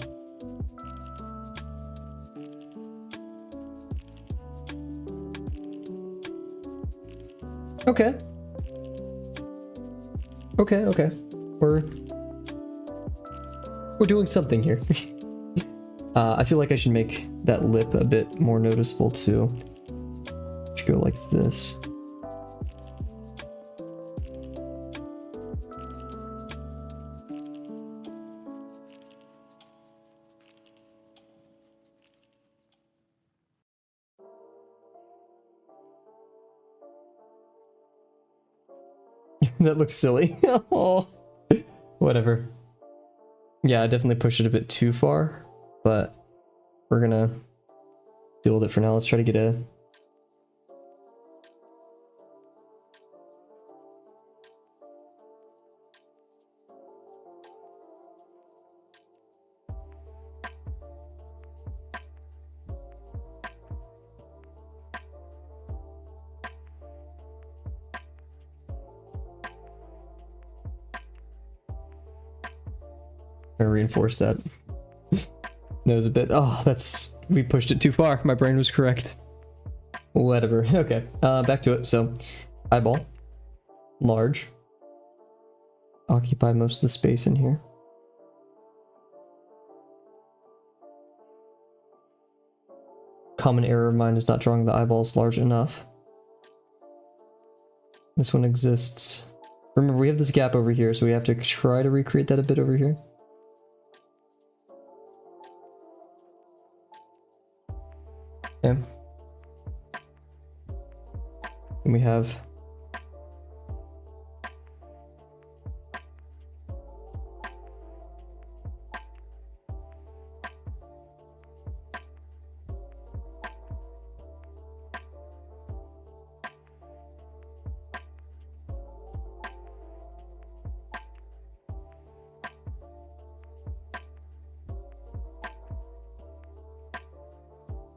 Okay. Okay. We're doing something here. I feel like I should make that lip a bit more noticeable too. Just go like this. That looks silly. Oh, whatever. Yeah, I definitely pushed it a bit too far, but we're gonna deal with it for now. Let's try to get a... reinforce that. That was a bit... Oh, that's... We pushed it too far. My brain was correct. Whatever. Okay, back to it. So, eyeball. Large. Occupy most of the space in here. Common error of mine is not drawing the eyeballs large enough. This one exists. Remember, we have this gap over here, so we have to try to recreate that a bit over here. Okay. And we have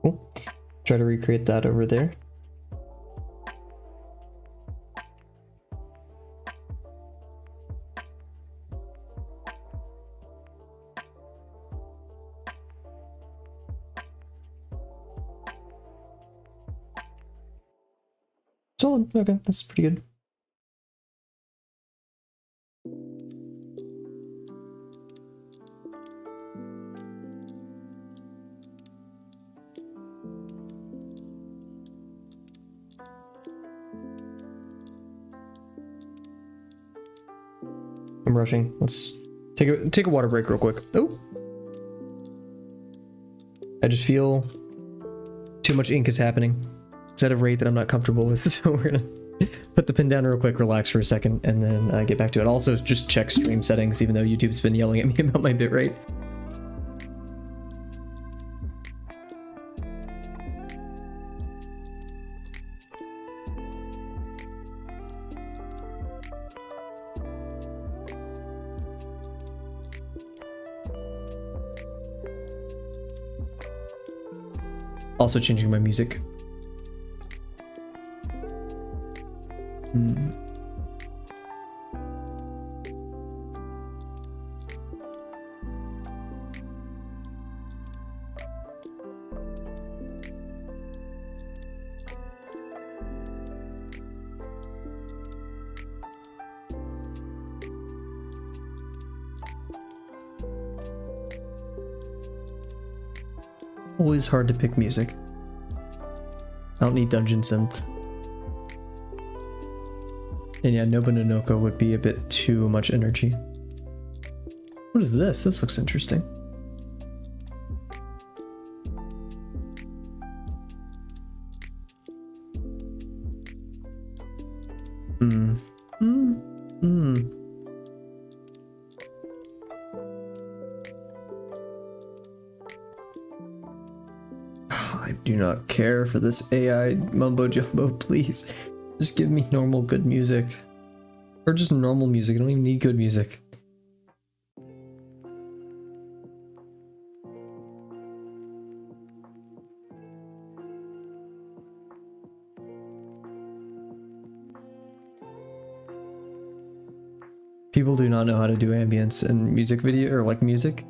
cool. Try to recreate that over there. Solid. Okay, that's pretty good. I'm rushing. Let's take a water break real quick. Oh, I just feel too much ink is happening. It's at a rate that I'm not comfortable with, so we're gonna put the pen down real quick, relax for a second, and then get back to it. Also, just check stream settings, even though YouTube's been yelling at me about my bitrate. Also changing my music. Always hard to pick music. I don't need dungeon synth. And yeah, Nobunonoko would be a bit too much energy. What is this? This looks interesting. I do not care for this AI mumbo jumbo, please. Just give me normal good music. Or just normal music, I don't even need good music. People do not know how to do ambience in music video, or like music.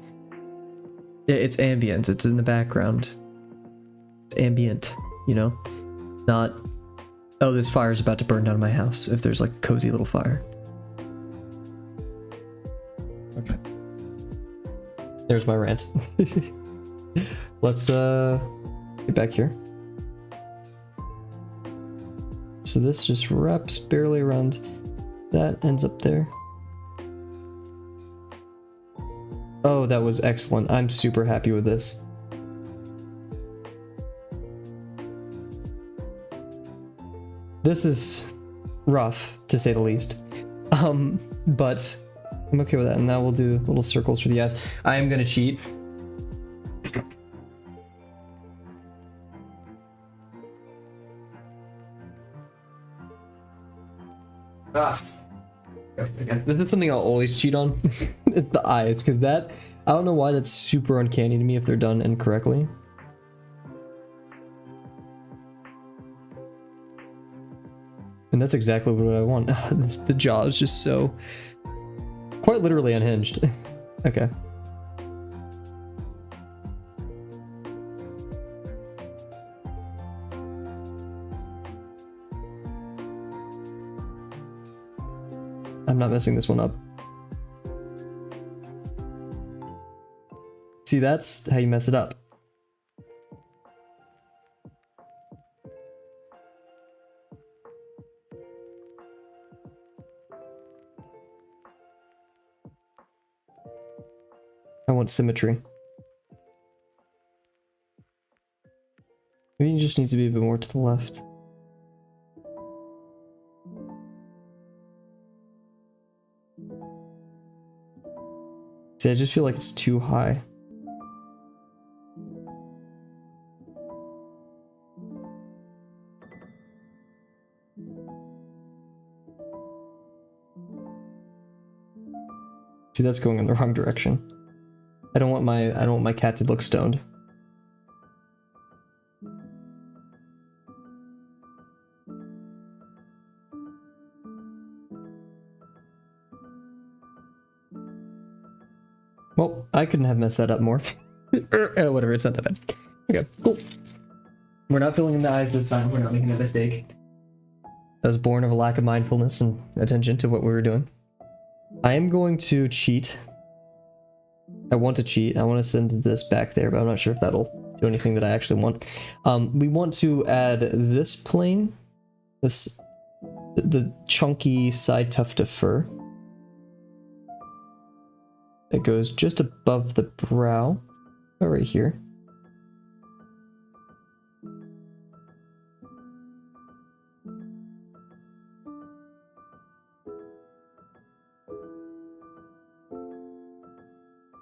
Yeah, it's ambience, it's in the background. It's ambient, you know? Not, oh, this fire's about to burn down my house, if there's like a cozy little fire. Okay. There's my rant. Let's get back here. So this just wraps barely around. That ends up there. Oh, that was excellent. I'm super happy with this. This is rough, to say the least. But I'm okay with that. And now we'll do little circles for the eyes. I am gonna cheat. Again, this is something I'll always cheat on. It's the eyes, because that, I don't know why that's super uncanny to me if they're done incorrectly. And that's exactly what I want. The jaw is just so quite literally unhinged. Okay. I'm not messing this one up. See, that's how you mess it up. I want symmetry. Maybe it just needs to be a bit more to the left. See, I just feel like it's too high. See, that's going in the wrong direction. I don't want my cat to look stoned. Well, I couldn't have messed that up more. Whatever, it's not that bad. Okay, cool. We're not filling in the eyes this time. We're not making a mistake. That was born of a lack of mindfulness and attention to what we were doing. I am going to cheat. I want to cheat. I want to send this back there, but I'm not sure if that'll do anything that I actually want. We want to add this plane, the chunky side tuft of fur. It goes just above the brow, right here.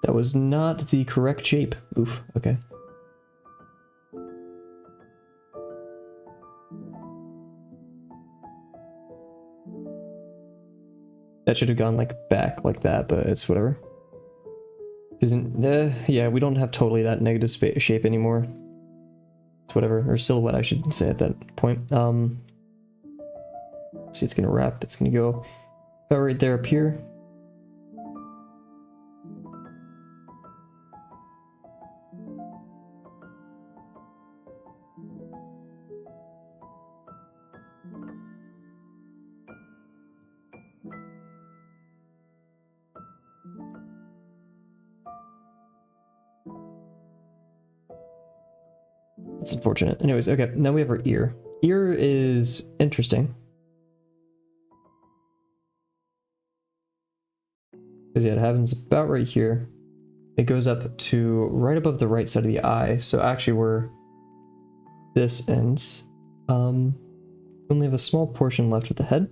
That was not the correct shape. Oof, okay. That should have gone like back like that, but it's whatever. Isn't, yeah, we don't have totally that negative shape anymore. It's whatever, or silhouette I should say at that point. See, it's gonna wrap. It's gonna go about right there up here. It's unfortunate. Anyways, okay, now we have our ear. Ear is interesting. Because yeah, it happens about right here. It goes up to right above the right side of the eye. So actually where this ends, we only have a small portion left with the head.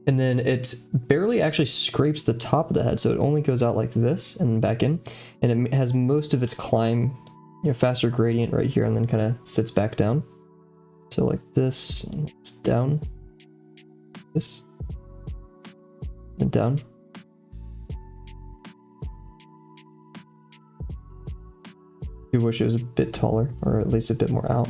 And then it barely actually scrapes the top of the head. So it only goes out like this and back in. And it has most of its climb, you know, faster gradient right here, and then kind of sits back down. So like this, and it's down, this, and down. I wish it was a bit taller, or at least a bit more out.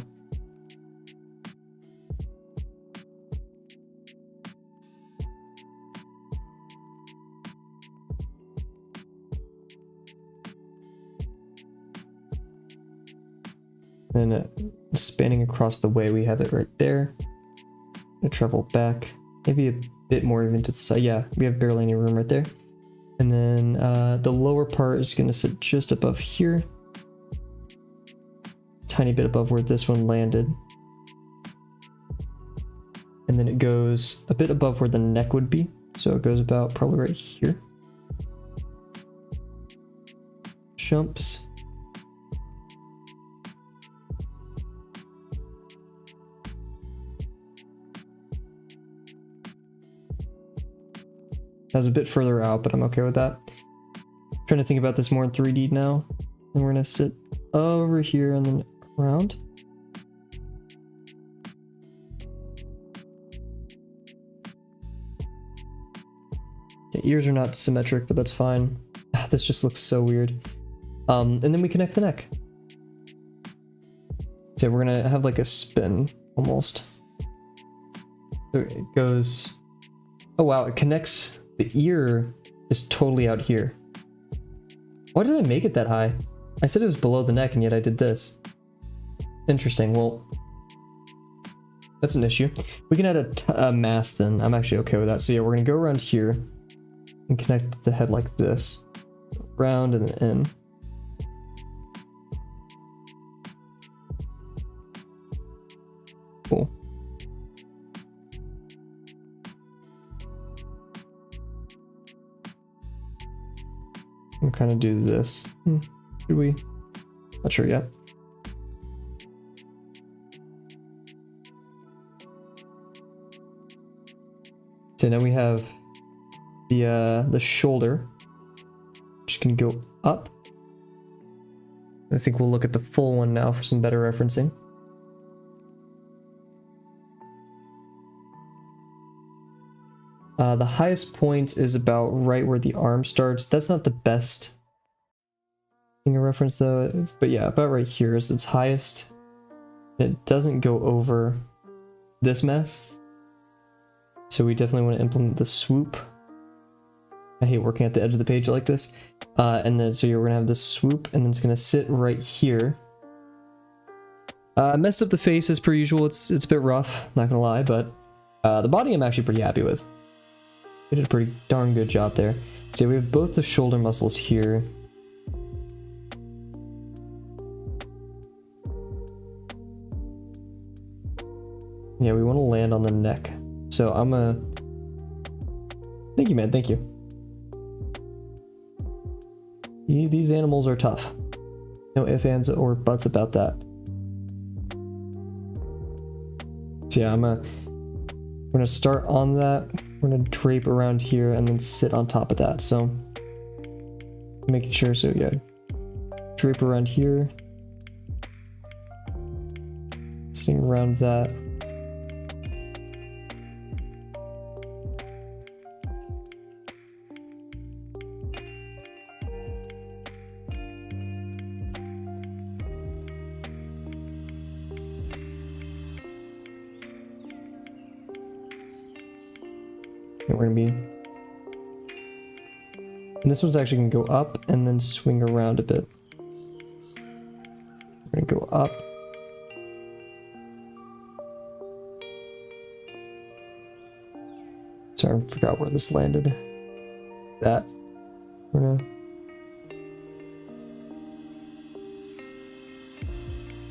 And spanning across the way, we have it right there. Gonna travel back, maybe a bit more even to the side. Yeah, we have barely any room right there. And then the lower part is gonna sit just above here. Tiny bit above where this one landed. And then it goes a bit above where the neck would be. So it goes about probably right here. Jumps. That was a bit further out, but I'm okay with that. Trying to think about this more in 3D now. And we're gonna sit over here and then around. Yeah, ears are not symmetric, but that's fine. This just looks so weird. And then we connect the neck. So we're gonna have like a spin almost. So it goes. Oh wow, it connects. The ear is totally out here. Why did I make it that high? I said it was below the neck, and yet I did this. Interesting. Well, that's an issue. We can add a mask then. I'm actually okay with that. So yeah, we're gonna go around here and connect the head like this. Round and then in. Cool. We'll kind of do this. Should we? Not sure yet. So now we have the shoulder. Just gonna go up. I think we'll look at the full one now for some better referencing. The highest point is about right where the arm starts. That's not the best thing of reference though, but yeah, about right here is its highest. It doesn't go over this mess. So we definitely want to implement the swoop. I hate working at the edge of the page like this. And then, so we're gonna have this swoop, and then it's gonna sit right here. I messed up the face as per usual. It's a bit rough, not gonna lie, but the body I'm actually pretty happy with. We did a pretty darn good job there. So we have both the shoulder muscles here. Yeah, we want to land on the neck. So I'm gonna... Thank you, man. Thank you. These animals are tough. No ifs, ands, or buts about that. So yeah, we're gonna start on that. We're gonna drape around here and then sit on top of that. So making sure, so yeah, drape around here, sitting around that. And we're gonna be... And this one's actually gonna go up and then swing around a bit. We're gonna go up. Sorry, I forgot where this landed. That. We're gonna...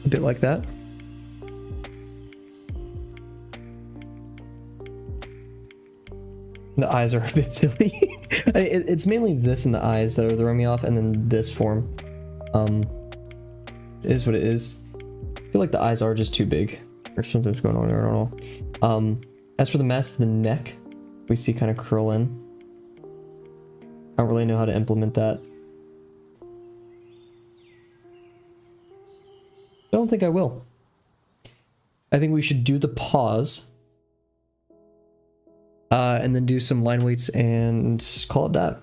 A bit like that. The eyes are a bit silly. It's mainly this and the eyes that are throwing me off, and then this form. It is what it is. I feel like the eyes are just too big. Or something's going on there, I don't know. As for the mass of the neck, we see kind of curl in. I don't really know how to implement that. I don't think I will. I think we should do the paws. And then do some line weights and call it that.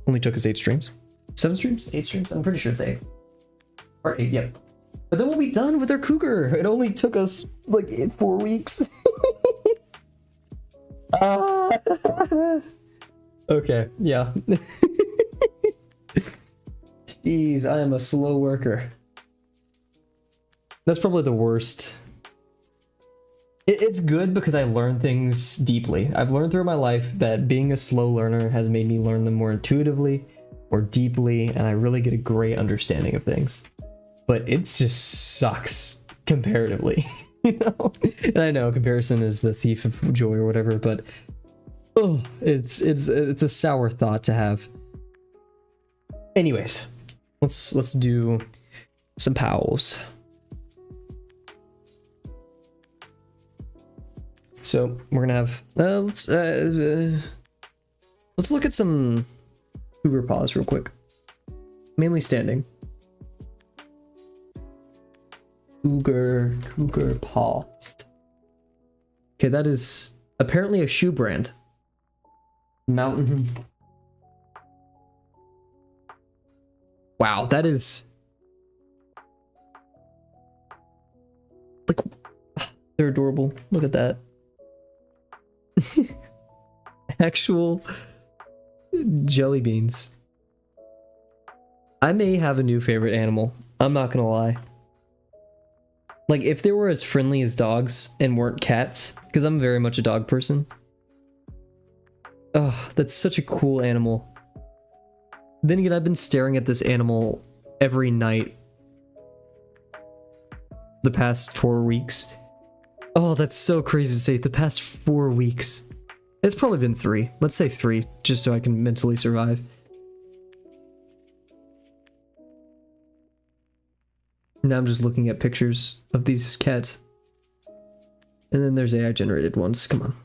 Only took us 8 streams. 7 streams? 8 streams? I'm pretty sure it's 8. Or 8, yep. But then we'll be done with our cougar. It only took us like 4 weeks. Okay, yeah. Jeez, I am a slow worker. That's probably the worst. It's good because I learn things deeply. I've learned through my life that being a slow learner has made me learn them more intuitively, more deeply, and I really get a great understanding of things. But it just sucks comparatively, you know? And I know comparison is the thief of joy or whatever, but oh, it's a sour thought to have. Anyways, let's do some pals. So we're gonna have let's look at some cougar paws real quick. Mainly standing. Cougar paws. Okay, that is apparently a shoe brand. Mountain. Wow, that is like they're adorable. Look at that. Actual jelly beans. I may have a new favorite animal. I'm not gonna lie. Like, if they were as friendly as dogs and weren't cats, because I'm very much a dog person. Oh, that's such a cool animal. Then again, I've been staring at this animal every night the past 4 weeks. Oh, that's so crazy to say. The past 4 weeks. It's probably been 3. Let's say 3, just so I can mentally survive. Now I'm just looking at pictures of these cats. And then there's AI generated ones. Come on.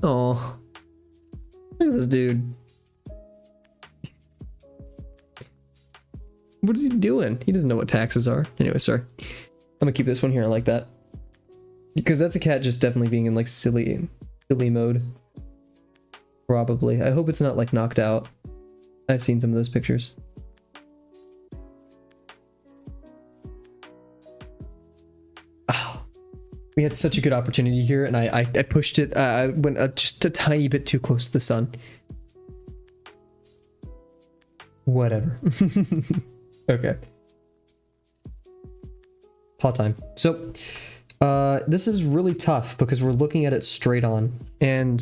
Oh, look at this dude. What is he doing? He doesn't know what taxes are. Anyway, sorry. I'm gonna keep this one here like that. Because that's a cat just definitely being in like silly mode. Probably. I hope it's not like knocked out. I've seen some of those pictures. Oh, we had such a good opportunity here and I pushed it. I went just a tiny bit too close to the sun. Whatever. Okay. Paw time. So, this is really tough because we're looking at it straight on, and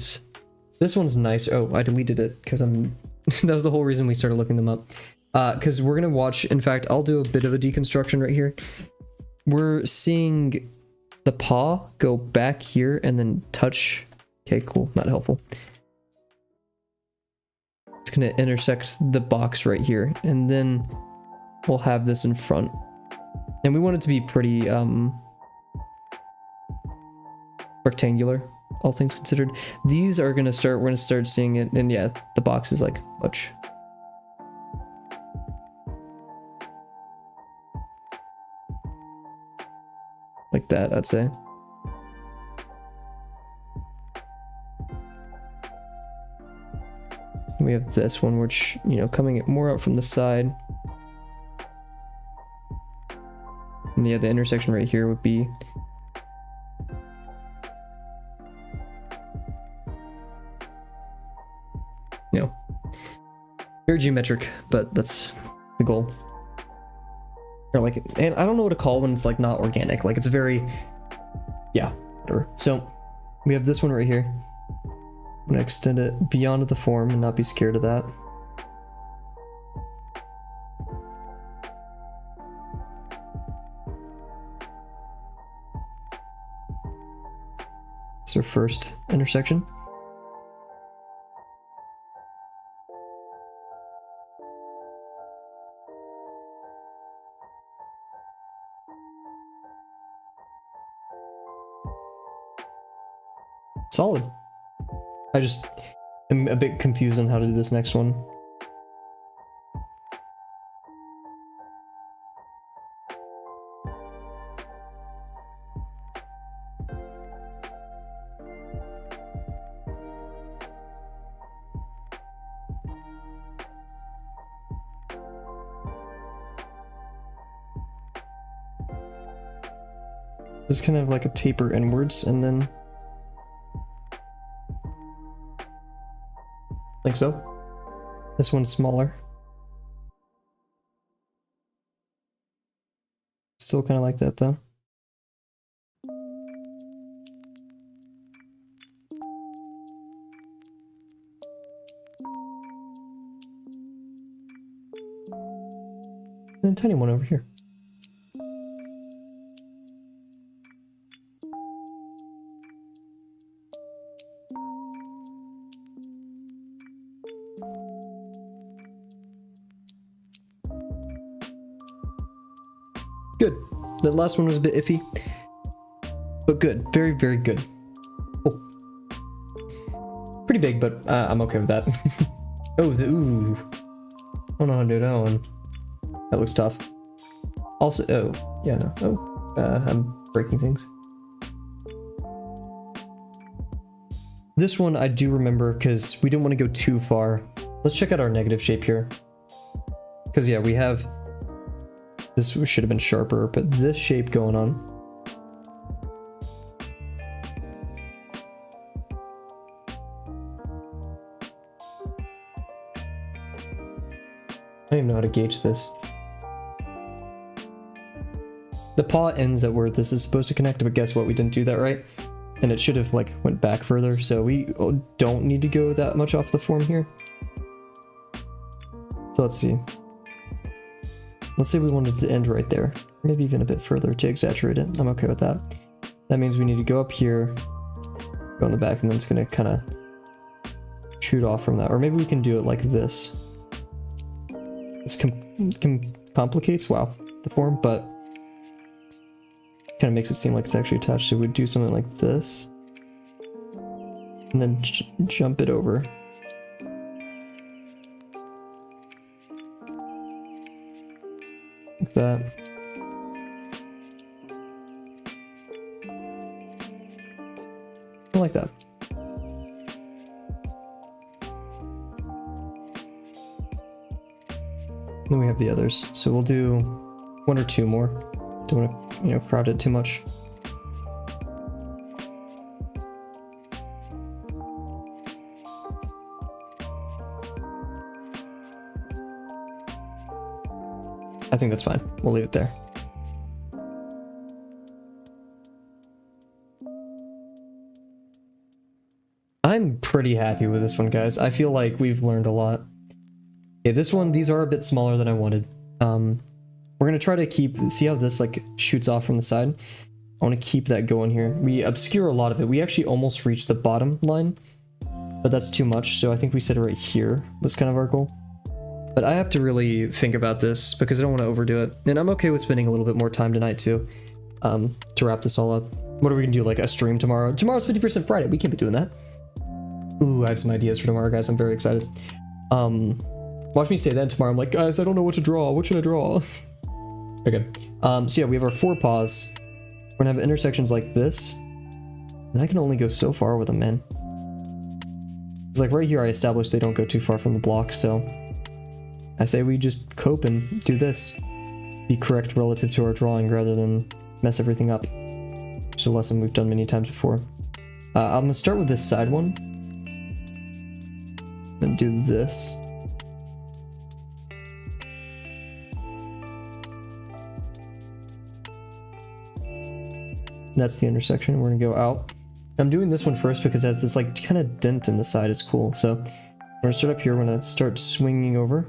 this one's nice. Oh, I deleted it because I'm. That was the whole reason we started looking them up. Because we're gonna watch. In fact, I'll do a bit of a deconstruction right here. We're seeing the paw go back here and then touch. Okay, cool. Not helpful. It's gonna intersect the box right here, and then we'll have this in front. And we want it to be pretty rectangular, all things considered. These are gonna start, we're gonna start seeing it, and yeah, the box is like much. Like that, I'd say. We have this one, which, you know, coming more out from the side. And yeah, the intersection right here would be... You know, very geometric, but that's the goal. Or like, and I don't know what to call when it's like not organic. Like it's very, yeah, whatever. So we have this one right here. I'm gonna extend it beyond the form and not be scared of that. It's our first intersection. Solid. I just am a bit confused on how to do this next one. This is kind of like a taper inwards and then think so. This one's smaller. Still kind of like that though. And a tiny one over here. Good. The last one was a bit iffy, but good. Very, very good. Oh. Pretty big, but I'm okay with that. Oh, ooh. I don't know how to do that one. That looks tough. Also, oh, yeah, no. Oh, I'm breaking things. This one I do remember because we didn't want to go too far. Let's check out our negative shape here. Because, yeah, we have... This should have been sharper, but this shape going on. I don't even know how to gauge this. The paw ends at where this is supposed to connect, but guess what? We didn't do that right. And it should have like went back further, so we don't need to go that much off the form here. So let's see. Let's say we wanted to end right there, maybe even a bit further to exaggerate it. I'm okay with that. That means we need to go up here, go on the back, and then it's gonna kind of shoot off from that. Or maybe we can do it like this. This complicates, wow, the form, but kind of makes it seem like it's actually attached. So we'd do something like this, and then jump it over. Like that. I like that. Then we have the others. So we'll do one or two more. Don't want to, you know, crowd it too much. I think that's fine. We'll leave it there. I'm pretty happy with this one, guys. I feel like we've learned a lot. Okay, this one, these are a bit smaller than I wanted. We're gonna try to keep, see how this like shoots off from the side? I want to keep that going here. We obscure a lot of it. We actually almost reached the bottom line, but that's too much. So I think we said it right here was kind of our goal. But I have to really think about this because I don't want to overdo it. And I'm okay with spending a little bit more time tonight too, to wrap this all up. What are we gonna do, like a stream tomorrow? Tomorrow's 50% Friday. We can't be doing that. Ooh, I have some ideas for tomorrow, guys. I'm very excited. Watch me say that tomorrow. I'm like, guys, I don't know what to draw. What should I draw? Okay. So yeah, we have our 4 paws. We're gonna have intersections like this. And I can only go so far with them, man. It's like right here I established they don't go too far from the block, so I say we just cope and do this. be correct relative to our drawing rather than mess everything up. It's a lesson we've done many times before. I'm gonna start with this side one. Then do this. That's the intersection. We're gonna go out. I'm doing this one first because it has this like kind of dent in the side. It's cool. So we're gonna start up here. We're gonna start swinging over.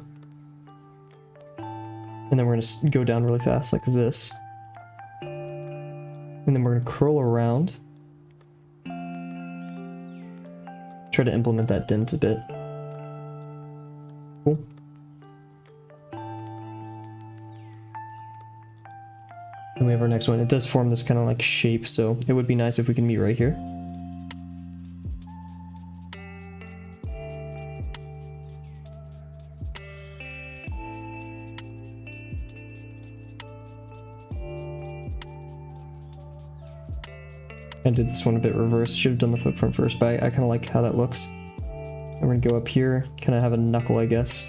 And then we're gonna go down really fast like this. And then we're gonna curl around. Try to implement that dent a bit. Cool. And we have our next one. It does form this kind of like shape, so it would be nice if we can meet right here. I did this one a bit reverse. Should have done the footprint first, but I kind of like how that looks. And we're gonna go up here, kind of have a knuckle, I guess.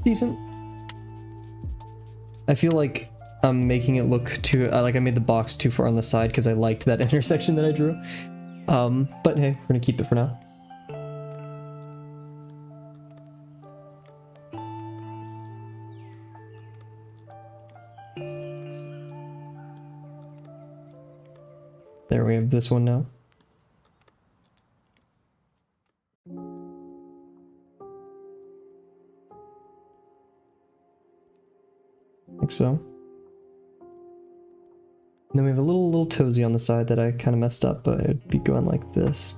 Decent. I feel like I'm making it look too, like I made the box too far on the side because I liked that intersection that I drew. But hey, we're gonna keep it for now. There we have this one now. Like so. And then we have a little toesy on the side that I kind of messed up, but it'd be going like this.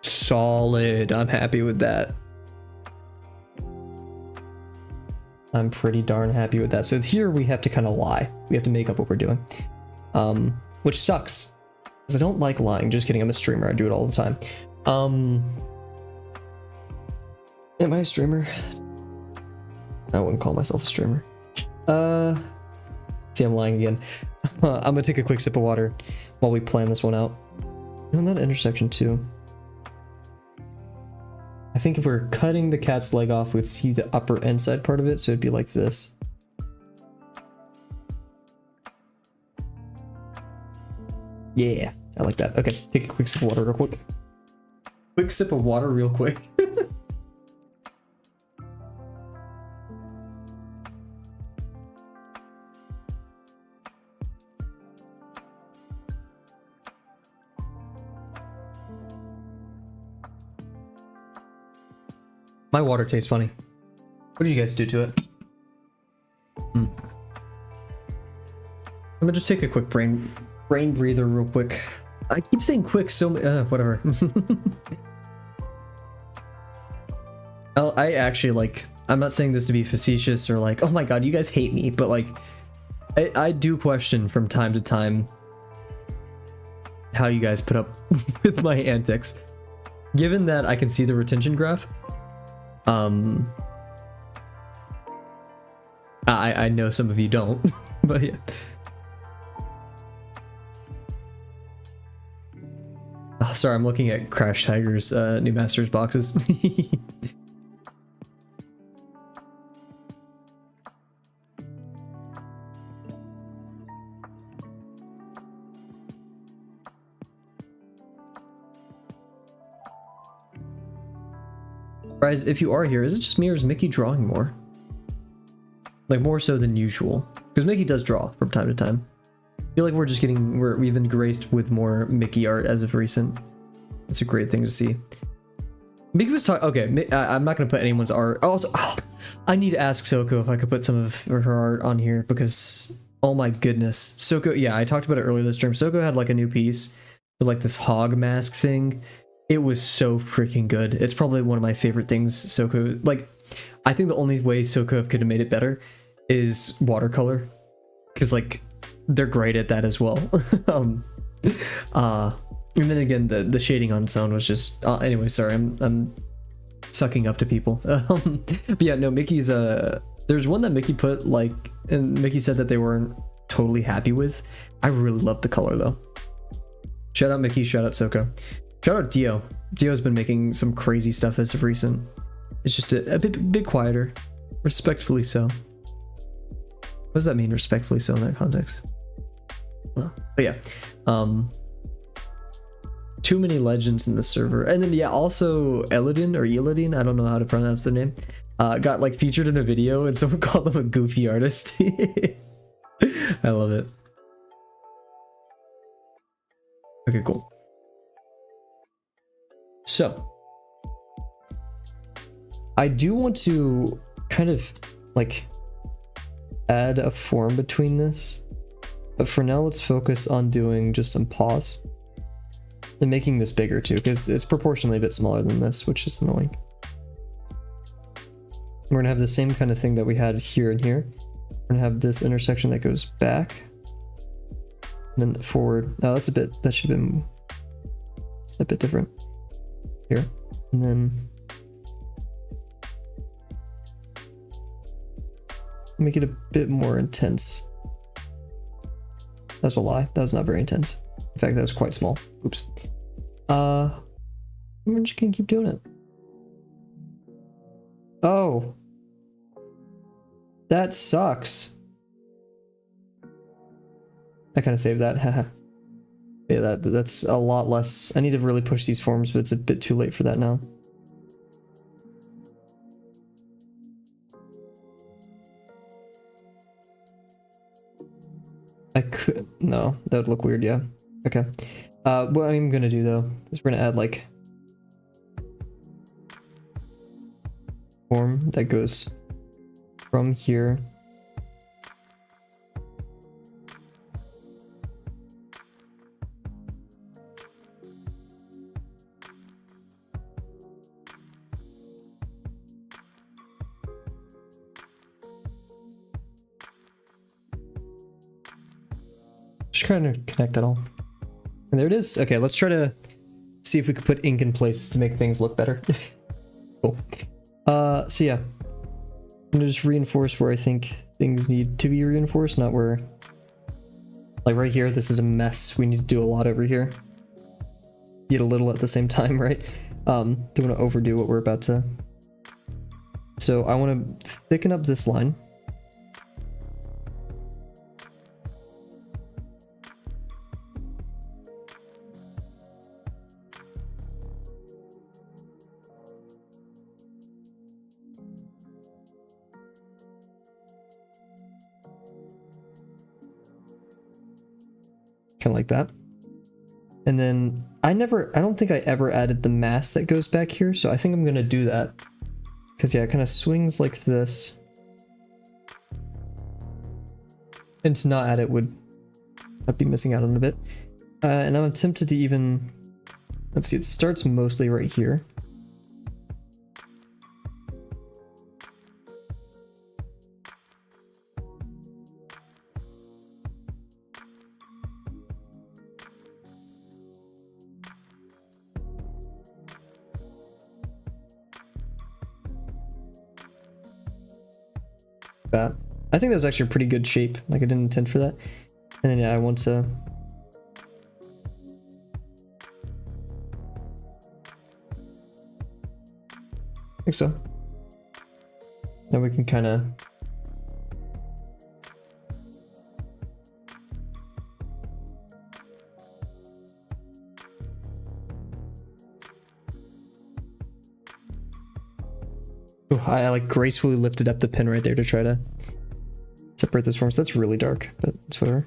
Solid. I'm happy with that. I'm pretty darn happy with that. So here we have to kind of lie. We have to make up what we're doing. Which sucks. Because I don't like lying. Just kidding. I'm a streamer. I do it all the time. Am I a streamer? I wouldn't call myself a streamer. See, I'm lying again. I'm gonna take a quick sip of water while we plan this one out. And that intersection too. I think if we're cutting the cat's leg off, we'd see the upper inside part of it, so it'd be like this. Yeah, I like that. Okay, take a quick sip of water real quick. Quick sip of water real quick. My water tastes funny. What did you guys do to it? I'm gonna just take a quick brain breather real quick. I keep saying quick, so whatever. I actually like. I'm not saying this to be facetious or like, oh my god, you guys hate me, but like, I do question from time to time how you guys put up with my antics. Given that I can see the retention graph. I know some of you don't, but yeah. Oh, sorry, I'm looking at Crash Tiger's new Masters boxes. Rise, if you are here, is it just me or is Mickey drawing more? Like more so than usual? Because Mickey does draw from time to time. I feel like we've been graced with more Mickey art as of recent. It's a great thing to see. Mickey was talking. Okay, I'm not gonna put anyone's art. Oh, I need to ask Soko if I could put some of her art on here because oh my goodness, Soko. Yeah, I talked about it earlier this stream. Soko had like a new piece with like this hog mask thing. It was so freaking good. It's probably one of my favorite things Soko, like, I think the only way Soko could have made it better is watercolor. Because, like, they're great at that as well. And then again, the shading on its own was just, anyway, sorry, I'm sucking up to people. But yeah, no, Mickey's there's one that Mickey put like, and Mickey said that they weren't totally happy with. I really love the color though. Shout out Mickey, shout out Soko. Shout out Dio. Dio's been making some crazy stuff as of recent. It's just a bit quieter. Respectfully so. What does that mean, respectfully so, in that context? Well, but yeah. Too many legends in the server. And then yeah, also Eladin or Eladin, I don't know how to pronounce their name, got like featured in a video and someone called them a goofy artist. I love it. Okay, cool. So I do want to kind of like add a form between this, but for now let's focus on doing just some pause and making this bigger too, because it's proportionally a bit smaller than this, which is annoying. We're gonna have the same kind of thing that we had here and here. We're gonna have this intersection that goes back and then forward. Oh, that's a bit, that should have been a bit different here. And then make it a bit more intense. That's a lie. That was not very intense. In fact, that was quite small. Oops. We're just gonna keep doing it. Oh. That sucks. I kind of saved that. Haha. Yeah, that's a lot less. I need to really push these forms, but it's a bit too late for that now. I could, no, that would look weird, yeah. Okay. What I'm gonna do though is we're gonna add like form that goes from here just kind of connect that all. And there it is. Okay, let's try to see if we could put ink in places to make things look better. Cool. So yeah, I'm gonna just reinforce where I think things need to be reinforced, not where, like right here, this is a mess. We need to do a lot over here. Yet a little at the same time, right? Don't want to overdo what we're about to. So I want to thicken up this line. Kind of like that. And then I don't think I ever added the mask that goes back here, so I think I'm gonna do that. Because yeah, it kind of swings like this. And to not add it would, I'd be missing out on a bit. And I'm tempted to even, let's see, it starts mostly right here. That. I think that was actually a pretty good shape. Like I didn't intend for that. And then yeah, I want to. I think so. Now we can kind of. I like gracefully lifted up the pen right there to try to separate this from us. That's really dark, but it's whatever.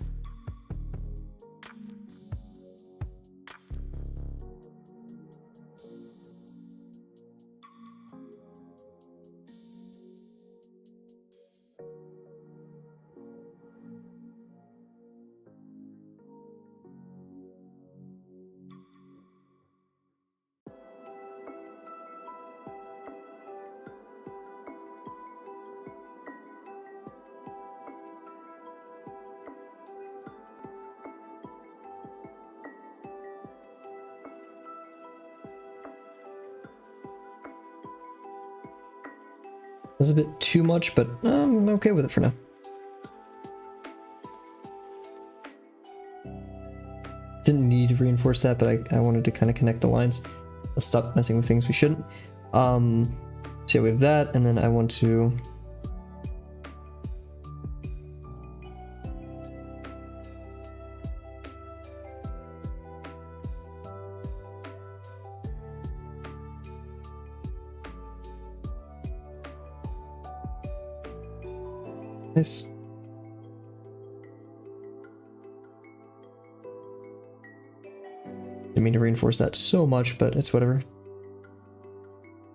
was a bit too much, but I'm okay with it for now. Didn't need to reinforce that, but I wanted to kind of connect the lines. Let's stop messing with things we shouldn't. So yeah, we have that, and then I want to... Nice. Didn't mean to reinforce that so much, but it's whatever.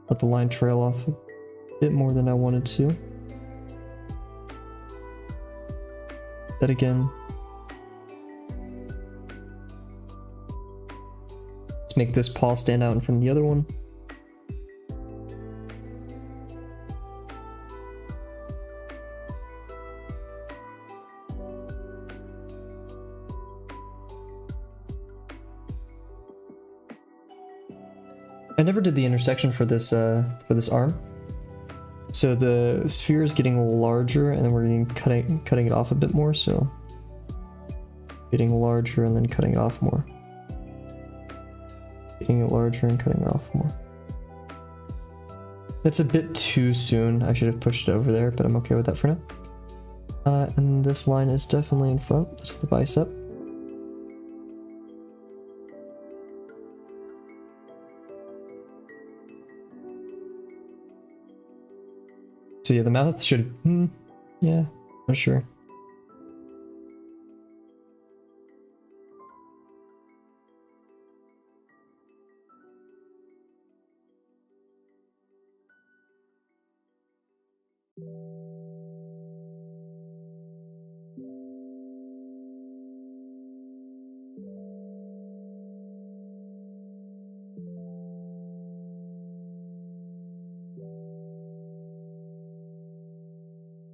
Let the line trail off a bit more than I wanted to. That again. Let's make this paw stand out in front of the other one. I never did the intersection for this arm. So the sphere is getting larger, and then we're cutting it off a bit more. So getting larger and then cutting it off more. Getting it larger and cutting it off more. That's a bit too soon. I should have pushed it over there, but I'm okay with that for now. And this line is definitely in front. That's the bicep. So yeah, the mouth should, yeah, not sure.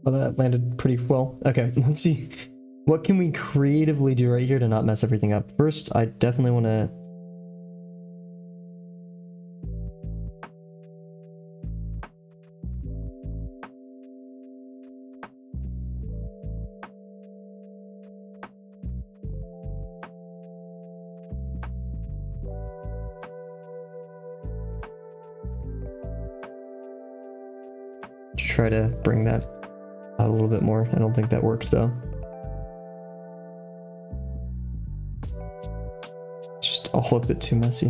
Well, that landed pretty well. Okay, let's see. What can we creatively do right here to not mess everything up? First, I definitely want to... try to bring that out a little bit more. I don't think that worked though. Just all a bit too messy.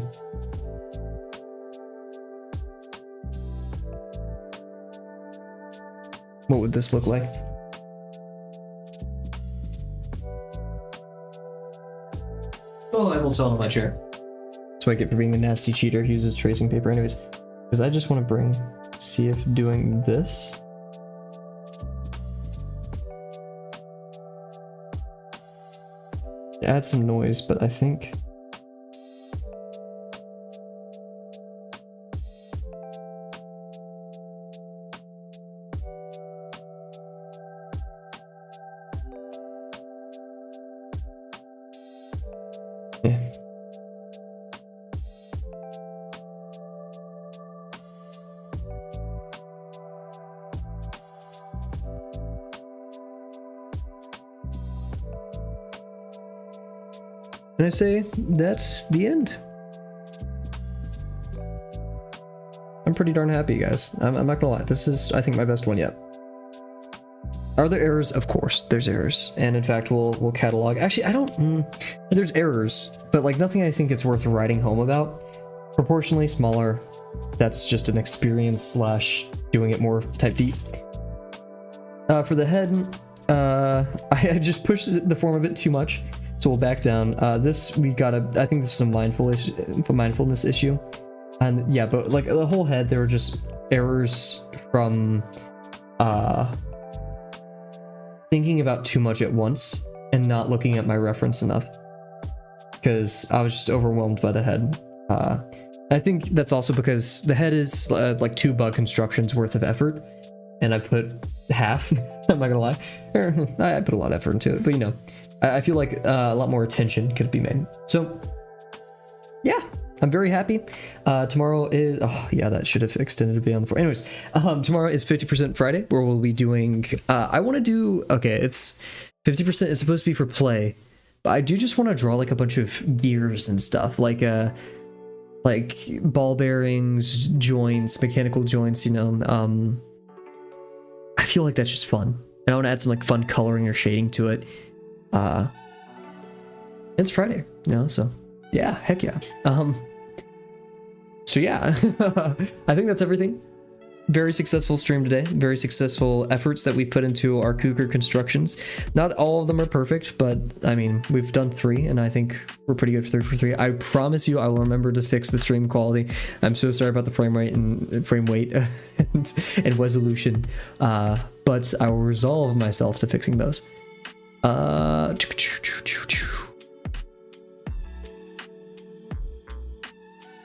What would this look like? Oh, I almost fell on my chair. That's what I get for being a nasty cheater who uses tracing paper anyways. Because I just want to see if doing this add some noise, but I think yeah. And I say that's the end. I'm pretty darn happy, guys. I'm not gonna lie. This is, I think, my best one yet. Are there errors? Of course, there's errors. And in fact, we'll catalog. Actually, I don't. There's errors, but like nothing I think it's worth writing home about. Proportionally smaller. That's just an experience slash doing it more type deep. For the head, I just pushed the form a bit too much. So we'll back down. This we gotta. I think this was a mindfulness issue, and yeah, but like the whole head, there were just errors from thinking about too much at once and not looking at my reference enough, because I was just overwhelmed by the head. I think that's also because the head is like 2 bug constructions worth of effort, and I put half. I'm not gonna lie, I put a lot of effort into it, but you know. I feel like a lot more attention could be made. So, yeah, I'm very happy. Tomorrow is, oh yeah, that should have extended a bit on the floor. Anyways, tomorrow is 50% Friday, where we'll be doing, I want to do, okay, it's 50% is supposed to be for play, but I do just want to draw like a bunch of gears and stuff, like ball bearings, joints, mechanical joints, you know. I feel like that's just fun. And I want to add some like fun coloring or shading to it. It's Friday, you know, so yeah, heck yeah. So yeah, I think that's everything. Very successful stream today. Very successful efforts that we've put into our Cougar constructions. Not all of them are perfect, but I mean, we've done 3 and I think we're pretty good for 3 for 3. I promise you I will remember to fix the stream quality. I'm so sorry about the frame rate and frame weight and resolution. But I will resolve myself to fixing those.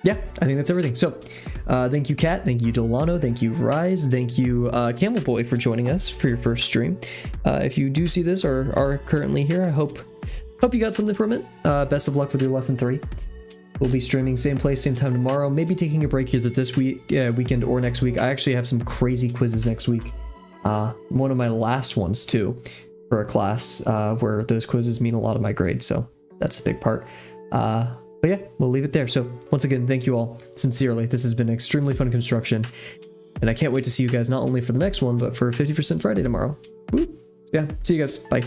Yeah, I think that's everything. So, thank you, Kat. Thank you, Delano. Thank you, Rise. Thank you, Camel Boy, for joining us for your first stream. If you do see this or are currently here, I hope you got something from it. Best of luck with your lesson 3. We'll be streaming same place, same time tomorrow. Maybe taking a break either this weekend or next week. I actually have some crazy quizzes next week. One of my last ones too, for a class where those quizzes mean a lot of my grades. So that's a big part. But yeah, we'll leave it there. So once again, thank you all sincerely. This has been an extremely fun construction, and I can't wait to see you guys not only for the next one, but for 50% Friday tomorrow. Woo. Yeah, see you guys. Bye.